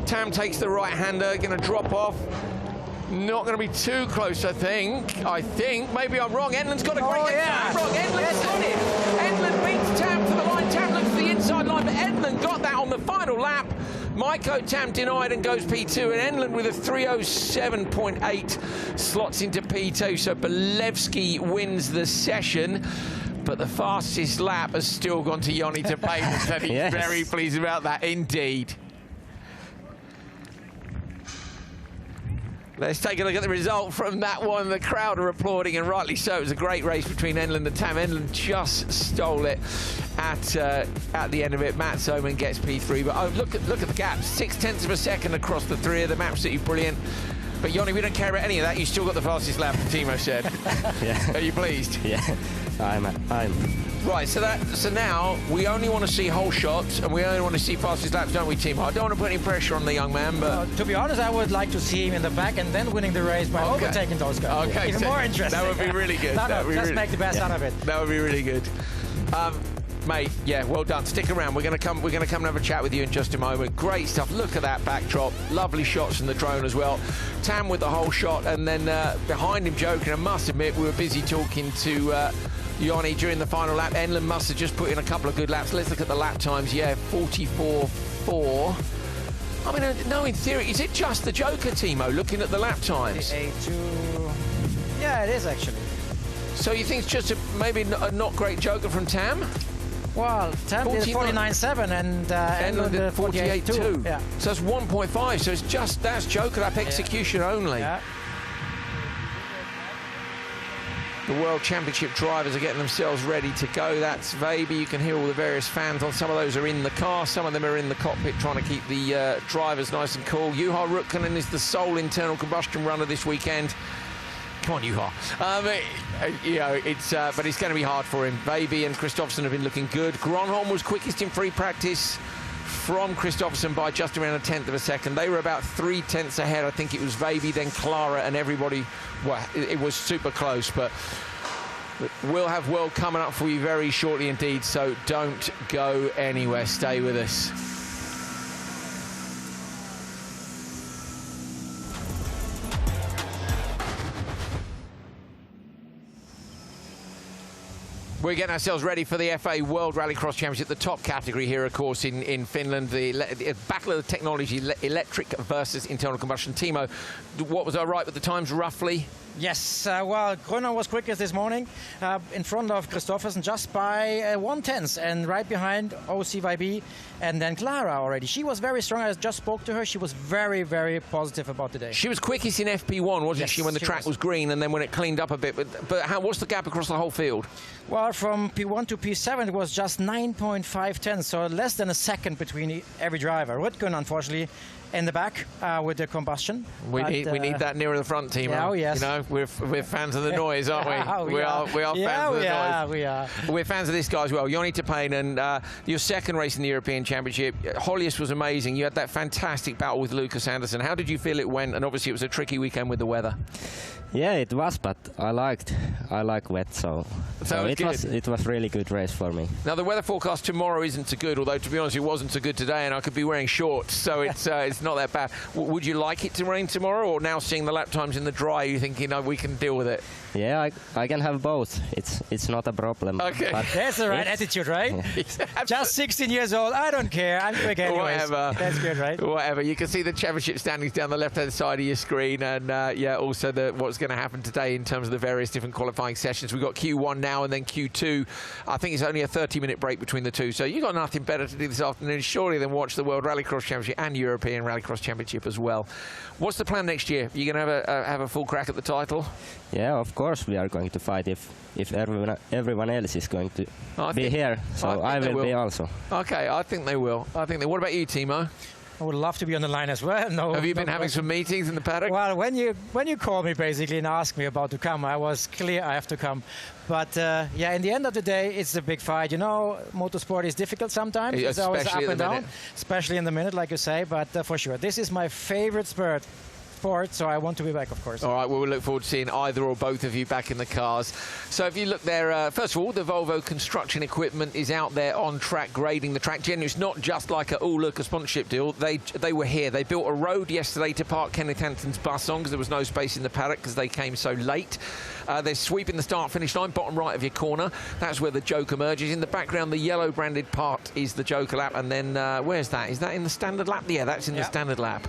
Tam takes the right-hander, going to drop off. Not going to be too close, I think. Maybe I'm wrong. Enland's got a great... Oh, yeah. I'm wrong. Enland's got it. Enland beats Tam to the line. Tam looks to the inside line, but Enland got that on the final lap. Maiko Tam denied and goes P2, and Enland with a 3:07.8 slots into P2. So Belevsky wins the session. But the fastest lap has still gone to Joni Tapanainen, so he's Yes. very pleased about that indeed. Let's take a look at the result from that one. The crowd are applauding, and rightly so. It was a great race between Enland and Tam. Enland just stole it at the end of it. Mats Oman gets P3, but oh, look at the gap. 0.6 of a second across the three of them. Absolutely brilliant. But Joni, we don't care about any of that. You still got the fastest lap, Timo said. Yeah. Are you pleased? Yeah, I'm. Right, so now we only want to see whole shots, and we only want to see fastest laps, don't we, Timo? I don't want to put any pressure on the young man, but... To be honest, I would like to see him in the back and then winning the race by overtaking those guys. Okay, Even so more interesting. that would be really good. Just make the best out of it. That would be really good. Mate, yeah, well done. Stick around. We're going to come and have a chat with you in just a moment. Great stuff. Look at that backdrop. Lovely shots from the drone as well. Tam with the whole shot, and then behind him joking. I must admit, we were busy talking to Joni during the final lap. Enland must have just put in a couple of good laps. Let's look at the lap times. Yeah, 44.4. I mean, no, in theory, is it just the Joker, Timo, looking at the lap times? A2. Yeah, it is actually. So you think it's just maybe a not great Joker from Tam? Well, Tam did 49.7 and Enland did 48.2. Yeah. So that's 1.5. So it's just that's Joker lap execution only. Yeah. The World Championship drivers are getting themselves ready to go. That's Vaby. You can hear all the various fans on. Some of those are in the car. Some of them are in the cockpit trying to keep the drivers nice and cool. Juha Rukkanen is the sole internal combustion runner this weekend. Come on, Juha. You know, but it's going to be hard for him. Vaby and Kristoffersson have been looking good. Gronholm was quickest in free practice from Kristoffersson by just around 1/10 of a second. They were about 3/10 ahead. I think it was Vaby, then Clara, and everybody. Well, it was super close, but we'll have World coming up for you very shortly indeed, so don't go anywhere. Stay with us. We're getting ourselves ready for the FIA World Rallycross Championship, the top category here, of course, in Finland. The battle of the technology, electric versus internal combustion. Timo, what was I right with the times roughly? Yes, well, Grönholm was quickest this morning in front of Kristoffersson just by 1/10, and right behind OCYB and then Clara already. She was very strong. I just spoke to her. She was very, very positive about the day. She was quickest in FP1, wasn't she, when the track was green, and then when it cleaned up a bit. But what's the gap across the whole field? Well, from P1 to P7, it was just 9.5 so less than a second between every driver. Rutgen, unfortunately, in the back with the combustion. We need that nearer the front, Timo. Yeah, oh yes. You know, we're fans of the noise, aren't we? We are fans of the noise. We are. We're fans of this guy as well. Joni Tapanainen, your second race in the European Championship. Höljes was amazing. You had that fantastic battle with Lucas Anderson. How did you feel it went? And obviously it was a tricky weekend with the weather. Yeah, it was, but I like wet, so it was really good race for me. Now the weather forecast tomorrow isn't so good, although to be honest it wasn't so good today, and I could be wearing shorts, so it's not that bad. Would you like it to rain tomorrow, or now seeing the lap times in the dry, you thinking, no, we can deal with it? Yeah, I can have both. It's not a problem. Okay. But that's the right attitude, right? Yeah. Just 16 years old, I don't care. I'm quick anyways. Whatever. That's good, right? Whatever. You can see the championship standings down the left-hand side of your screen, and yeah, also what's going to happen today in terms of the various different qualifying sessions. We've got Q1 now and then Q2. I think it's only a 30-minute break between the two, so you've got nothing better to do this afternoon, surely, than watch the World Rallycross Championship and European Rallycross Championship as well. What's the plan next year? Are you going to have a full crack at the title? Yeah, of course we are going to fight if everyone else is going to be here, so I will be also. Okay, I think they will. What about you, Timo? I would love to be on the line as well. Have you been having some meetings in the paddock? Well, when you called me basically and asked me about to come, I was clear I have to come. But yeah, in the end of the day, it's a big fight. You know, motorsport is difficult sometimes. It's always up and down, especially in the minute, like you say. But for sure, this is my favorite sport sport, so I want to be back, of course. All right, well, we'll look forward to seeing either or both of you back in the cars. So if you look there, first of all, the Volvo construction equipment is out there on track, grading the track. Generally, it's not just like a, oh, look, a sponsorship deal. They were here. They built a road yesterday to park Kevin Hansen's bus on because there was no space in the paddock because they came so late. They're sweeping the start-finish line, bottom right of your corner. That's where the Joke emerges. In the background, the yellow branded part is the Joker lap. And then where's that? Is that in the standard lap? Yeah, that's in the standard lap.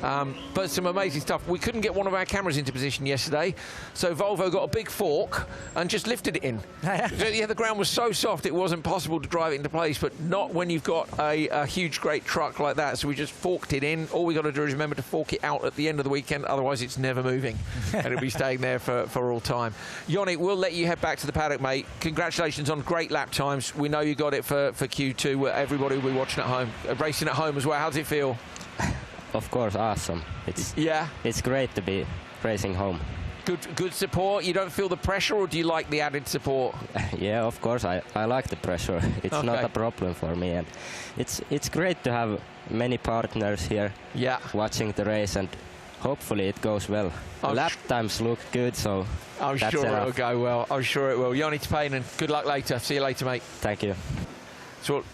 But some amazing stuff. We couldn't get one of our cameras into position yesterday, so Volvo got a big fork and just lifted it in. Yeah, the ground was so soft it wasn't possible to drive it into place, but not when you've got a huge, great truck like that. So we just forked it in. All we got to do is remember to fork it out at the end of the weekend, otherwise it's never moving and it'll be staying there for all time. Yoni, we'll let you head back to the paddock, mate. Congratulations on great lap times. We know you got it for Q2. Everybody will be watching at home, racing at home as well. How does it feel? Of course, awesome. It's great to be racing home. Good support. You don't feel the pressure, or do you like the added support? Yeah, of course. I like the pressure. It's not a problem for me, and it's great to have many partners here. Yeah. Watching the race, and hopefully it goes well. Lap times look good, so I'm sure it'll go well. I'm sure it will. Joni Tapainen, good luck later. See you later, mate. Thank you. So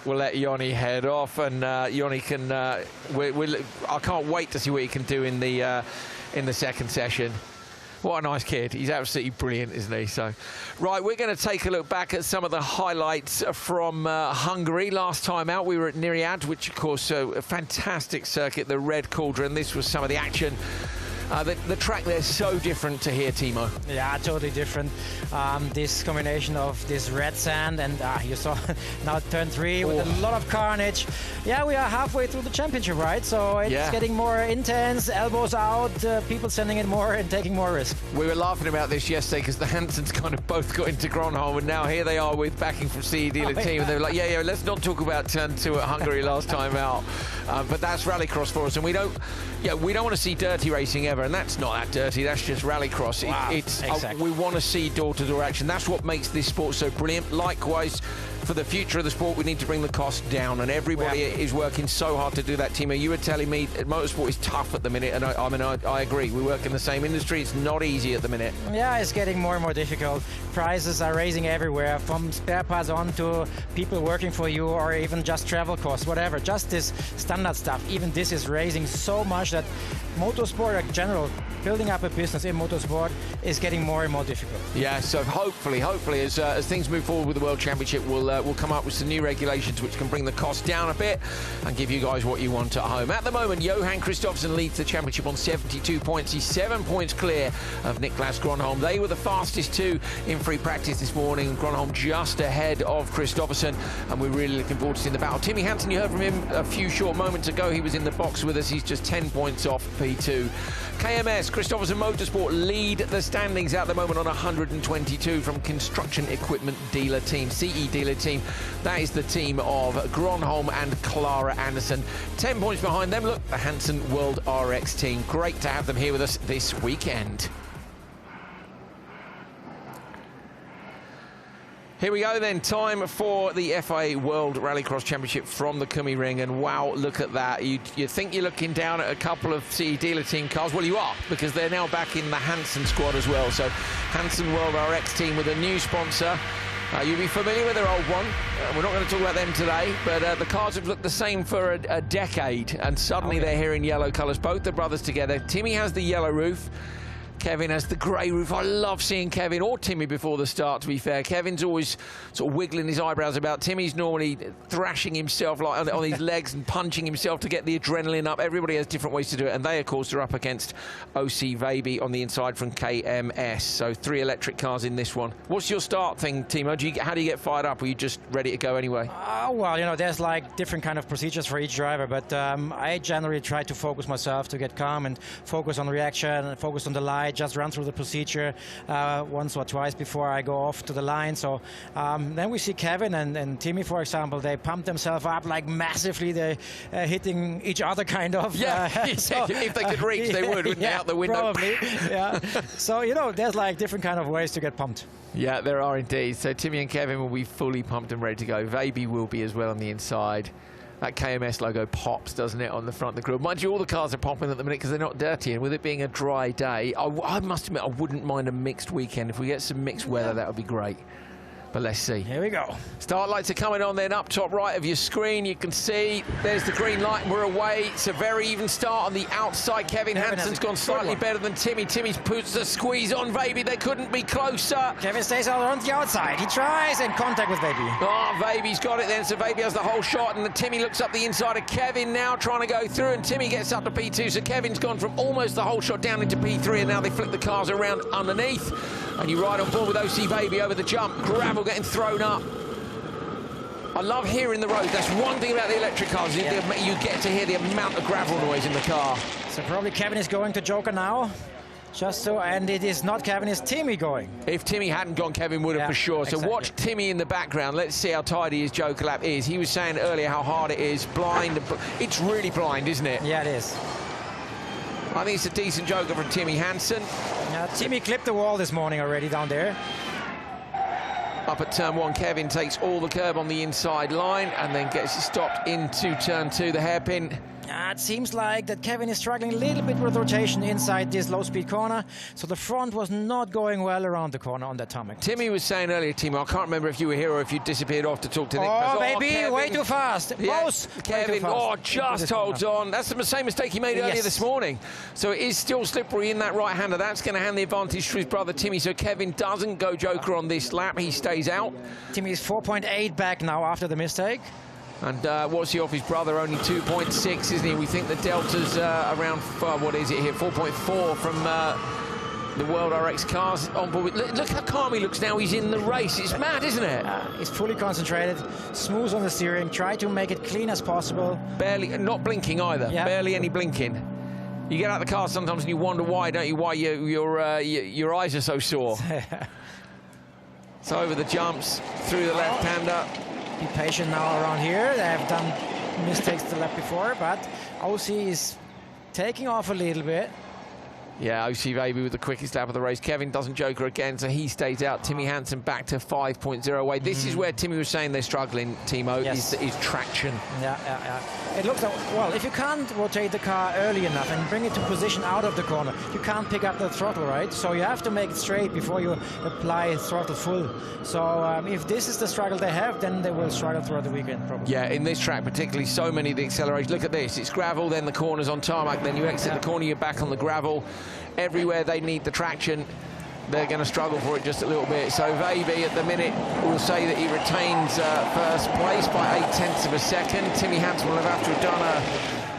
we'll let Joni head off, and Joni can. I can't wait to see what he can do in the second session. What a nice kid. He's absolutely brilliant, isn't he? So, right, we're going to take a look back at some of the highlights from Hungary. Last time out, we were at Nyirád, which, of course, a fantastic circuit, the Red Cauldron. This was some of the action. The track there's so different to here, Timo. Yeah, totally different. This combination of this red sand and you saw now turn 3 with a lot of carnage. Yeah, we are halfway through the championship, right? So it's getting more intense, elbows out, people sending it more and taking more risk. We were laughing about this yesterday because the Hansens kind of both got into Gronholm, and now here they are with backing from CE Dealer team. And they were like, yeah, let's not talk about turn 2 at Hungary last time out. But that's rallycross for us, and we don't want to see dirty racing ever. And that's not that dirty, that's just rallycross. Wow, exactly. We want to see door-to-door action. That's what makes this sport so brilliant. Likewise, for the future of the sport, we need to bring the cost down, and everybody is working so hard to do that. Timo, you were telling me motorsport is tough at the minute, and I agree. We work in the same industry. It's not easy at the minute. Yeah, it's getting more and more difficult. Prices are raising everywhere, from spare parts on to people working for you, or even just travel costs, whatever. Just this standard stuff. Even this is raising so much that motorsport in general, building up a business in motorsport, is getting more and more difficult. Yeah, so hopefully as things move forward with the World Championship, we'll come up with some new regulations which can bring the cost down a bit and give you guys what you want at home. At the moment, Johan Kristoffersson leads the championship on 72 points. He's 7 points clear of Niklas Gronholm. They were the fastest two in free practice this morning. Gronholm just ahead of Kristoffersson, and we're really looking forward to seeing the battle. Timmy Hansen, you heard from him a few short moments ago. He was in the box with us. He's just 10 points off P2. KMS, Kristoffersson Motorsport, lead the standings at the moment on 122 from Construction Equipment Dealer Team, CE Dealer Team. That is the team of Gronholm and Clara Anderson. 10 points behind them. Look, the Hansen World RX team. Great to have them here with us this weekend. Here we go then, time for the FIA World Rallycross Championship from the Kumi Ring, and wow, look at that. You think you're looking down at a couple of CE Dealer Team cars. Well, you are, because they're now back in the Hansen squad as well. So Hansen World RX team with a new sponsor. You'll be familiar with their old one. We're not going to talk about them today, but the cars have looked the same for a decade, and suddenly they're here in yellow colours, both the brothers together. Timmy has the yellow roof. Kevin has the grey roof. I love seeing Kevin or Timmy before the start, to be fair. Kevin's always sort of wiggling his eyebrows about. Timmy's normally thrashing himself like on his legs and punching himself to get the adrenaline up. Everybody has different ways to do it, and they, of course, are up against OC Vaby on the inside from KMS. So 3 electric cars in this one. What's your start thing, Timo? How do you get fired up? Or are you just ready to go anyway? Well, you know, there's like different kind of procedures for each driver, but I generally try to focus myself to get calm and focus on reaction and focus on the light. Just run through the procedure once or twice before I go off to the line. So then we see Kevin and Timmy, for example, they pump themselves up like massively. They're hitting each other kind of. Yeah, so, if they could reach, they would, wouldn't they, out the window? Probably, yeah. So, you know, there's like different kind of ways to get pumped. Yeah, there are indeed. So Timmy and Kevin will be fully pumped and ready to go. Vaby will be as well on the inside. That KMS logo pops, doesn't it, on the front of the grille? Mind you, all the cars are popping at the minute because they're not dirty, and with it being a dry day, I must admit I wouldn't mind a mixed weekend. If we get some mixed weather, that would be great. But let's see. Here we go. Start lights are coming on then up top right of your screen. You can see there's the green light and we're away. It's a very even start on the outside. Kevin Hansen's gone slightly better than Timmy. Timmy's puts the squeeze on Baby. They couldn't be closer. Kevin stays on the outside. He tries in contact with Baby. Oh, Baby's got it then. So Baby has the whole shot, and then Timmy looks up the inside of Kevin now trying to go through, and Timmy gets up to P2. So Kevin's gone from almost the whole shot down into P3, and now they flip the cars around underneath. And you ride on board with OC Baby over the jump. Gravel getting thrown up. I love hearing the road. That's one thing about the electric cars. You get to hear the amount of gravel noise in the car. So probably Kevin is going to Joker now. Just so, and it is not Kevin, it's Timmy going. If Timmy hadn't gone, Kevin would have for sure. So exactly. Watch Timmy in the background. Let's see how tidy his Joker lap is. He was saying earlier how hard it is. Blind. It's really blind, isn't it? Yeah, it is. I think it's a decent Joker from Timmy Hansen. Timmy clipped the wall this morning already down there. Up at turn 1, Kevin takes all the curb on the inside line and then gets stopped into turn 2, the hairpin. It seems like that Kevin is struggling a little bit with rotation inside this low-speed corner, so the front was not going well around the corner on that tarmac. Timmy was saying earlier, Timo, I can't remember if you were here or if you disappeared off to talk to Nick. Oh, baby, way too fast. Yeah, Kevin, just holds on. That's the same mistake he made earlier this morning. So it is still slippery in that right-hander. That's going to hand the advantage to his brother Timmy. So Kevin doesn't go Joker on this lap. He stays out. Timmy is 4.8 back now after the mistake. And what's he off his brother? Only 2.6, isn't he? We think the delta's around, what is it here, 4.4 from the World RX cars on board. Look how calm he looks now. He's in the race. It's mad, isn't it? He's fully concentrated, smooth on the steering, try to make it clean as possible. Barely, not blinking either. Yeah. Barely any blinking. You get out of the car sometimes and you wonder why, don't you? Why your eyes are so sore. So over the jumps, through the left-hander. Be patient now around here. They have done mistakes the lap before, but OC is taking off a little bit. Yeah, OC Baby with the quickest lap of the race. Kevin doesn't Joker again, so he stays out. Timmy Hansen back to 5.0 away. This is where Timmy was saying they're struggling, Timo, is traction. Yeah. It looks like, well, if you can't rotate the car early enough and bring it to position out of the corner, you can't pick up the throttle, right? So you have to make it straight before you apply throttle full. So if this is the struggle they have, then they will struggle throughout the weekend, probably. Yeah, in this track particularly, so many of the accelerations. Look at this, it's gravel, then the corner's on tarmac, then you exit the corner, you're back on the gravel. Everywhere they need the traction, they're going to struggle for it just a little bit. So Baby at the minute will say that he retains first place by 0.8 of a second. Timmy Hansen will have to have done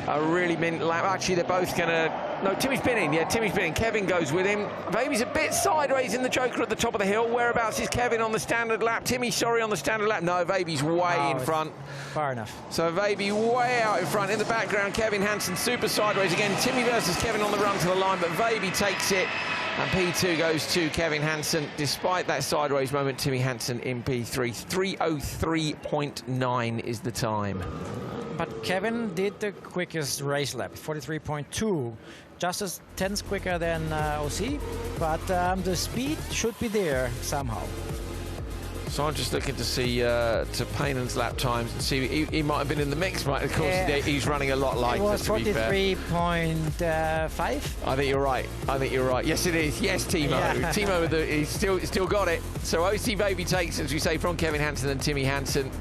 a really mint lap. Actually, they're both going to... No, Timmy's been in. Yeah, Timmy's been in. Kevin goes with him. Baby's a bit sideways in the Joker at the top of the hill. Whereabouts is Kevin on the standard lap? Timmy, sorry, on the standard lap. No, Baby's way in front. Far enough. So Baby way out in front. In the background, Kevin Hansen super sideways again. Timmy versus Kevin on the run to the line, but Baby takes it. And P2 goes to Kevin Hansen. Despite that sideways moment, Timmy Hansen in P3. 3:03.9 is the time. But Kevin did the quickest race lap, 43.2. Just as tenths quicker than OC, but the speed should be there somehow. So I'm just looking to see to Paynon's lap times and see he might have been in the mix, right? Of course, he's running a lot lighter. It was to be fair. 43.5. I think you're right. Yes, it is. Yes, Timo. Yeah. Timo with he's still got it. So OC Baby takes, as we say, from Kevin Hansen and Timmy Hansen.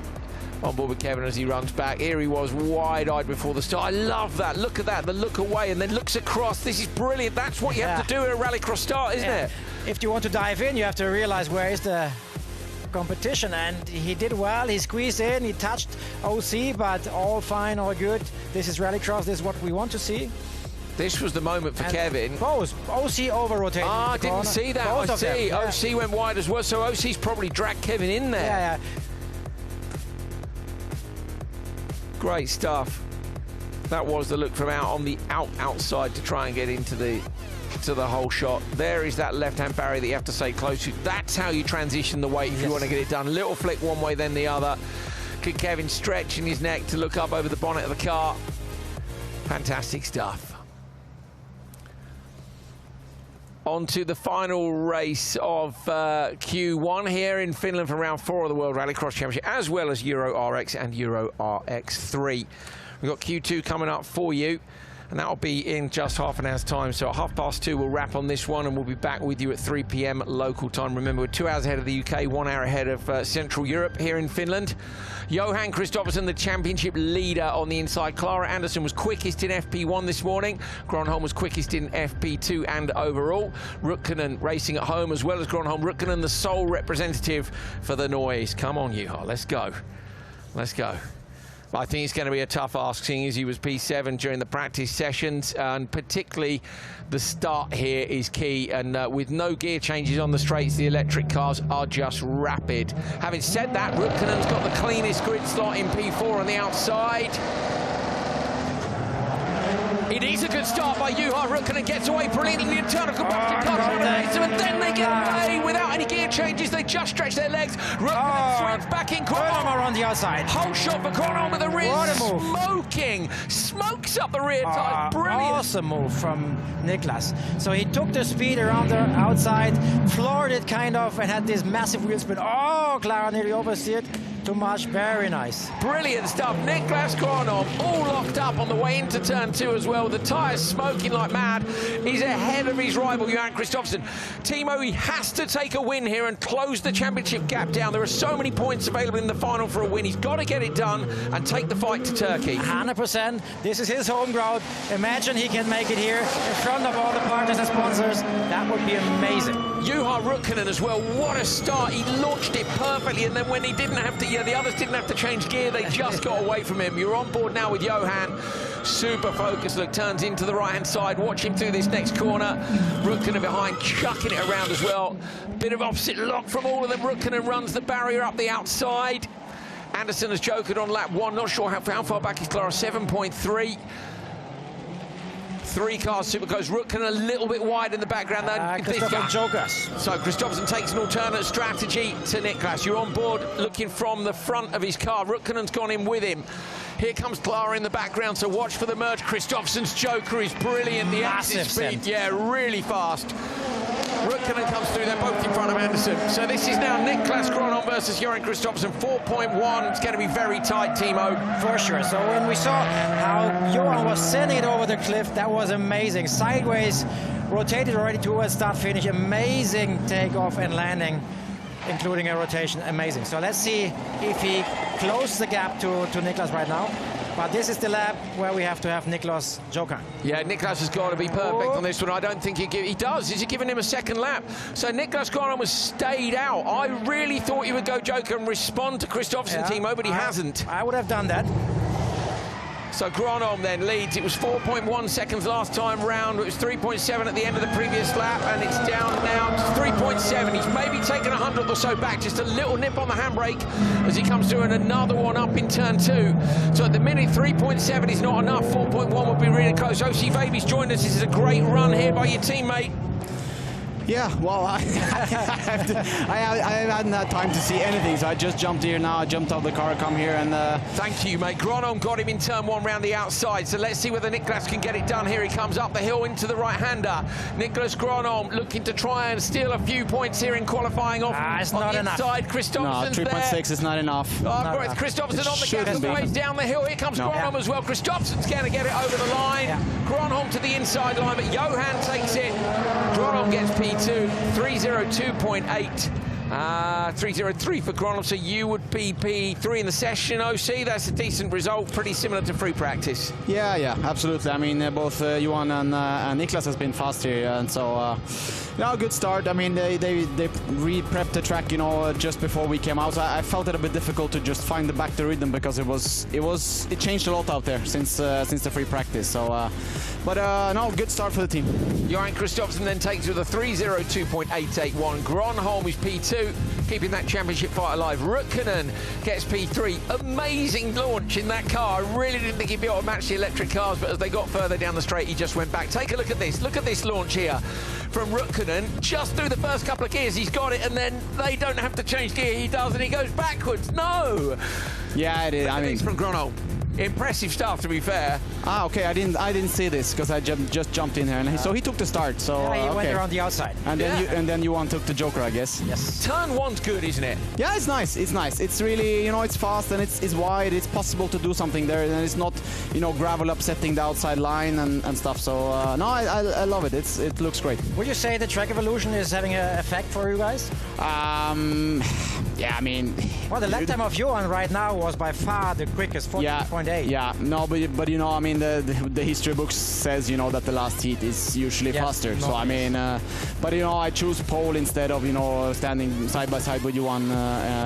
On board with Kevin as he runs back. Here he was wide-eyed before the start. I love that. Look at that. The look away and then looks across. This is brilliant. That's what you have to do at a rallycross start, isn't it? If you want to dive in, you have to realize where is the competition, and he did well. He squeezed in, he touched OC, but all fine, all good. This is rallycross. This is what we want to see. This was the moment for Kevin. Both. OC over-rotated. I didn't see that. I see. OC went wide as well, so OC's probably dragged Kevin in there. Yeah. Great stuff. That was the look from out on the outside to try and get into the whole shot. There is that left-hand barrier that you have to stay close to. That's how you transition the weight if you want to get it done. Little flick one way, then the other. Good Kevin stretching his neck to look up over the bonnet of the car. Fantastic stuff. On to the final race of Q1 here in Finland for round 4 of the World Rallycross Championship, as well as Euro RX and Euro RX3. We've got Q2 coming up for you, and that'll be in just half an hour's time. So at 2:30 we'll wrap on this one, and we'll be back with you at 3 p.m. local time. Remember, we're 2 hours ahead of the UK, 1 hour ahead of Central Europe here in Finland. Johan Kristoffersson, the championship leader on the inside. Clara Anderson was quickest in FP1 this morning. Gronholm was quickest in FP2 and overall. Rukkonen racing at home as well as Gronholm. Rukkonen, the sole representative for the noise. Come on, Johan, let's go. Let's go. I think it's going to be a tough ask, seeing as he was P7 during the practice sessions, and particularly the start here is key. And with no gear changes on the straights, the electric cars are just rapid. Having said that, Rukkonen's got the cleanest grid slot in P4 on the outside. It is a good start by Juha. Rukkonen gets away brilliantly. The internal combustion car dominates them, and then they get away without any gear changes. They just stretch their legs. Rukkonen swings back in. Gronholm on the outside. Whole shot for Gronholm with the rear. What a move. Smoking. Smokes up the rear tires. Brilliant. Awesome move from Niklas. So he took the speed around the outside, floored it kind of, and had this massive wheel spin. Oh, Clara nearly oversteered. Too much. Very nice. Brilliant stuff. Niklas Gronholm all locked up on the way into turn 2 as well. The tyres smoking like mad. He's ahead of his rival, Johan Kristoffersson. Timo, he has to take a win here and close the championship gap down. There are so many points available in the final for a win. He's got to get it done and take the fight to Turkey. 100%. This is his home ground. Imagine he can make it here in front of all the partners and sponsors. That would be amazing. Juha Rukkonen as well. What a start. He launched it perfectly, and then when he didn't have to, the others didn't have to change gear, they just got away from him. You're on board now with Johan. Super focused. Look, turns into the right-hand side. Watch him through this next corner. Rukkonen behind, chucking it around as well. Bit of opposite lock from all of them. Rukkonen runs the barrier up the outside. Anderson has joked on lap 1. Not sure how far back is Clara. 7.3. 3 cars super close. Rukkonen a little bit wide in the background. So Kristoffersson takes an alternate strategy to Niklas. You're on board looking from the front of his car. Rukkonen's gone in with him. Here comes Clara in the background, so watch for the merge. Kristoffersson's joker is brilliant. The exit speed, yeah, really fast. Rukkonen comes through, they're both in front of Anderson. So this is now Niklas Gronholm versus Johan Kristoffersson, 4.1. It's going to be very tight, Timo. For sure. So when we saw how Johan was sending it over the cliff, that was amazing. Sideways, rotated already towards start-finish. Amazing takeoff and landing, including a rotation. Amazing. So let's see if he closes the gap to Niklas right now. But this is the lap where we have to have Niklas joker. Yeah, Niklas has got to be perfect on this one. I don't think he does. Is he giving him a second lap? So Niklas Gronholm has stayed out. I really thought he would go joker and respond to Kristoffersson, Timo, but he hasn't. I would have done that. So Gronholm then leads. It was 4.1 seconds last time round. It was 3.7 at the end of the previous lap, and it's down now to 3.7. He's maybe taken 100th or so back. Just a little nip on the handbrake as he comes through, and another one up in turn 2. So at the minute, 3.7 is not enough. 4.1 would be really close. OC Baby's joined us. This is a great run here by your teammate. Yeah, well, I hadn't had time to see anything, so I just jumped here now. I jumped out of the car, come here, and... Thank you, mate. Gronholm got him in turn 1 round the outside, so let's see whether Niklas can get it done. Here he comes up the hill into the right-hander. Niklas Gronholm looking to try and steal a few points here in qualifying off on the inside. Kristoffersson's no, 3.6 is not enough. Kristoffersson on the gas ways down the hill. Here comes Gronholm as well. Kristoffersson's going to get it over the line. Yeah. Gronholm to the inside line, but Johan takes it. Gronholm gets P2, 302.8. 303 for Gronholm, so you would be P3 in the session, OC. That's a decent result, pretty similar to free practice. Yeah, absolutely. I mean, both Johan and Niklas has been fast here, and so good start. I mean, they re-prepped the track, just before we came out. So I felt it a bit difficult to just find back the rhythm because it changed a lot out there since the free practice. So, no, good start for the team. Johan Kristoffersson then takes with a 302.881. Gronholm is P2, keeping that championship fight alive. Rukkonen gets P3. Amazing launch in that car. I really didn't think he'd be able to match the electric cars, but as they got further down the straight, he just went back. Take a look at this. Look at this launch here from Rukkonen. Just through the first couple of gears, he's got it, and then they don't have to change gear. He does, and he goes backwards. No! Yeah, it is. I mean, from Gronholm. Impressive stuff, to be fair. Ah, okay. I didn't see this because I just jumped in here, and so he took the start. So yeah, he went okay. around the outside. And then Johan took the Joker, I guess. Yes. Turn 1's good, isn't it? Yeah, it's nice. It's nice. It's really, you know, it's fast and it's wide. It's possible to do something there, and it's not, you know, gravel upsetting the outside line and stuff. So no, I love it. It looks great. Would you say the track evolution is having an effect for you guys? Yeah, I mean. Well, the lap time of Johan right now was by far the quickest, 14.8. Yeah, no, but you know, I mean, the history books says, you know, that the last heat is usually faster. So I mean, but you know, I choose pole instead of, you know, standing side by side with Johan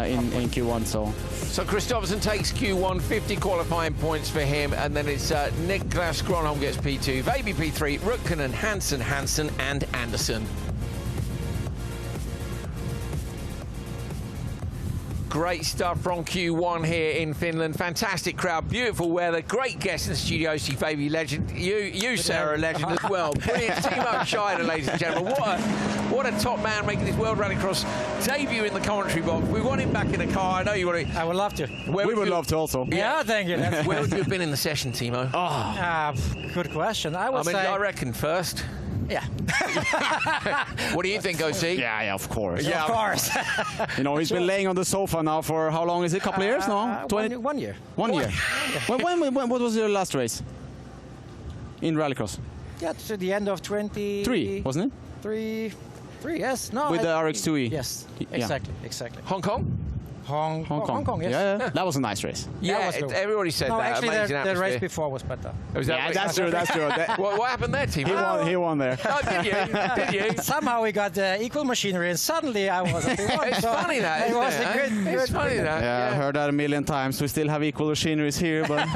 in Q1. So Kristoffersson takes Q1, 50 qualifying points for him, and then it's Niklas Gronholm gets P2, Veiby P3, Rukkanen, Hansen, and Anderson. Great stuff from Q1 here in Finland. Fantastic crowd, beautiful weather, great guests in the studio. See, Veiby, legend. You, Sarah, legend as well. Brilliant. Timo Scheider, ladies and gentlemen. What a top man making his World Rallycross debut in the commentary box. We want him back in the car. I know you want to. I would love to. We would love to also. Yeah, thank you. Where would you have been in the session, Timo? Good question. I would say. I reckon first. Yeah. What do you think, OC? Yeah, of course. Yeah, of course. You know, he's been laying on the sofa now for how long is it? A couple of years now? 1 year. 1 year. When what was your last race in Rallycross? Yeah, to the end of 23, wasn't it? 3, yes. No. With the RX2E. Yes, exactly. Hong Kong? Hong Kong, yes. Yeah. That was a nice race. Yeah, everybody said no, that. Actually, the race before was better. That's true. What happened there, Tim? He won there. Oh, did you? Somehow we got equal machinery, and suddenly I was at the one. It's funny that, it was isn't it? It's funny that. Yeah, I heard that a million times. We still have equal machineries here, but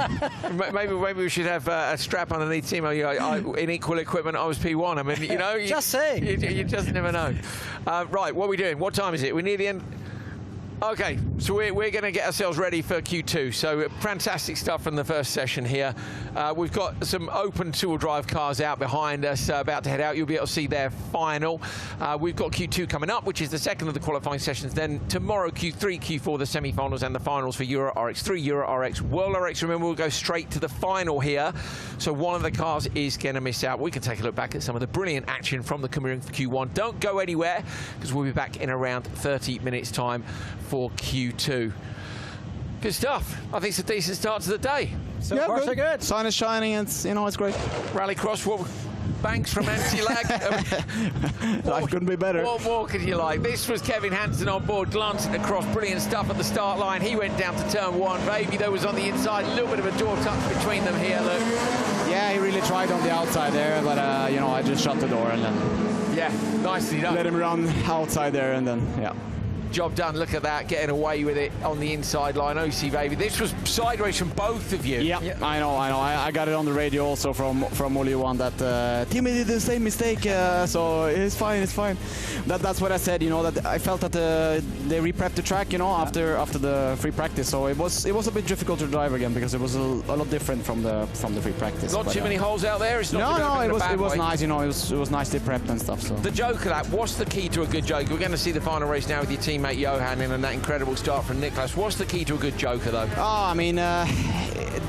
maybe we should have a strap underneath Timo. In equal equipment, I was P1. I mean, you know, just saying. You just never know. Right, what are we doing? What time is it? We're near the end. Okay, so we're going to get ourselves ready for Q2. So fantastic stuff from the first session here. We've got some open two-wheel drive cars out behind us, about to head out. You'll be able to see their final. We've got Q2 coming up, which is the second of the qualifying sessions. Then tomorrow, Q3, Q4, the semi-finals and the finals for Euro RX3, Euro RX, World RX. Remember, we'll go straight to the final here. So one of the cars is going to miss out. We can take a look back at some of the brilliant action from the Q1 for Q1. Don't go anywhere, because we'll be back in around 30 minutes' time for Q2. Good stuff. I think it's a decent start to the day. So far, so good. Sun is shining, and it's great. Rallycross, banks from anti-lag. Life couldn't be better. What more could you like? This was Kevin Hansen on board, glancing across. Brilliant stuff at the start line. He went down to turn 1. Veiby, though, was on the inside. A little bit of a door touch between them here, look. Yeah, he really tried on the outside there, but you know, I just shut the door and then. Yeah, nicely done. Let him run outside there, and then Job done. Look at that, getting away with it on the inside line. OC, baby. This was sideways from both of you. Yeah, I know. I got it on the radio also from Oli One that Timmy did the same mistake, so it's fine. That's what I said. You know, that I felt that they re-prepped the track, you know, after the free practice. So it was a bit difficult to drive again because it was a lot different from the free practice. Not too many holes out there. It's not no, it was nice. You know, it was nicely prepped and stuff. So the Joker, what's the key to a good Joker? We're going to see the final race now with your teammate Johan in, and that incredible start from Niklas. What's the key to a good Joker, though? Oh, I mean,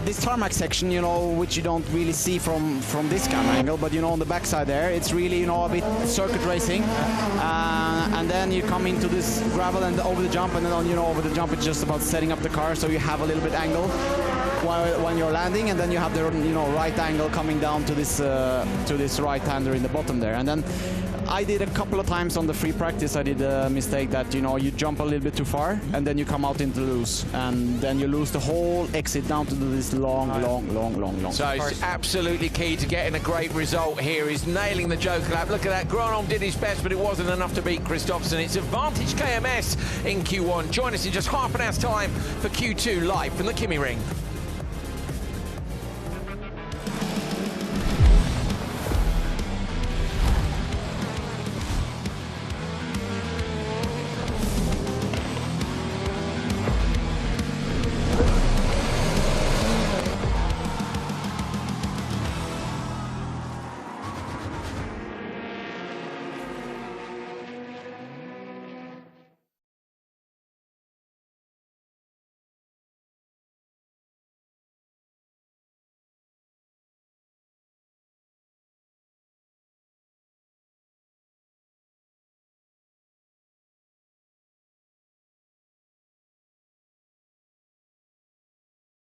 this tarmac section, you know, which you don't really see from this camera angle, but you know, on the backside there, it's really, you know, a bit circuit racing, and then you come into this gravel and over the jump, and then, you know, over the jump it's just about setting up the car so you have a little bit angle when you're landing, and then you have the, you know, right angle coming down to this right-hander in the bottom there. And then I did a couple of times on the free practice, I did a mistake that, you know, you jump a little bit too far and then you come out into loose, and then you lose the whole exit down to this long. So it's absolutely key to getting a great result here is nailing the Joker lap. Look at that, Gronholm did his best, but it wasn't enough to beat Kristoffersson. It's Advantage KMS in Q1. Join us in just half an hour's time for Q2 live from the Kimmy Ring.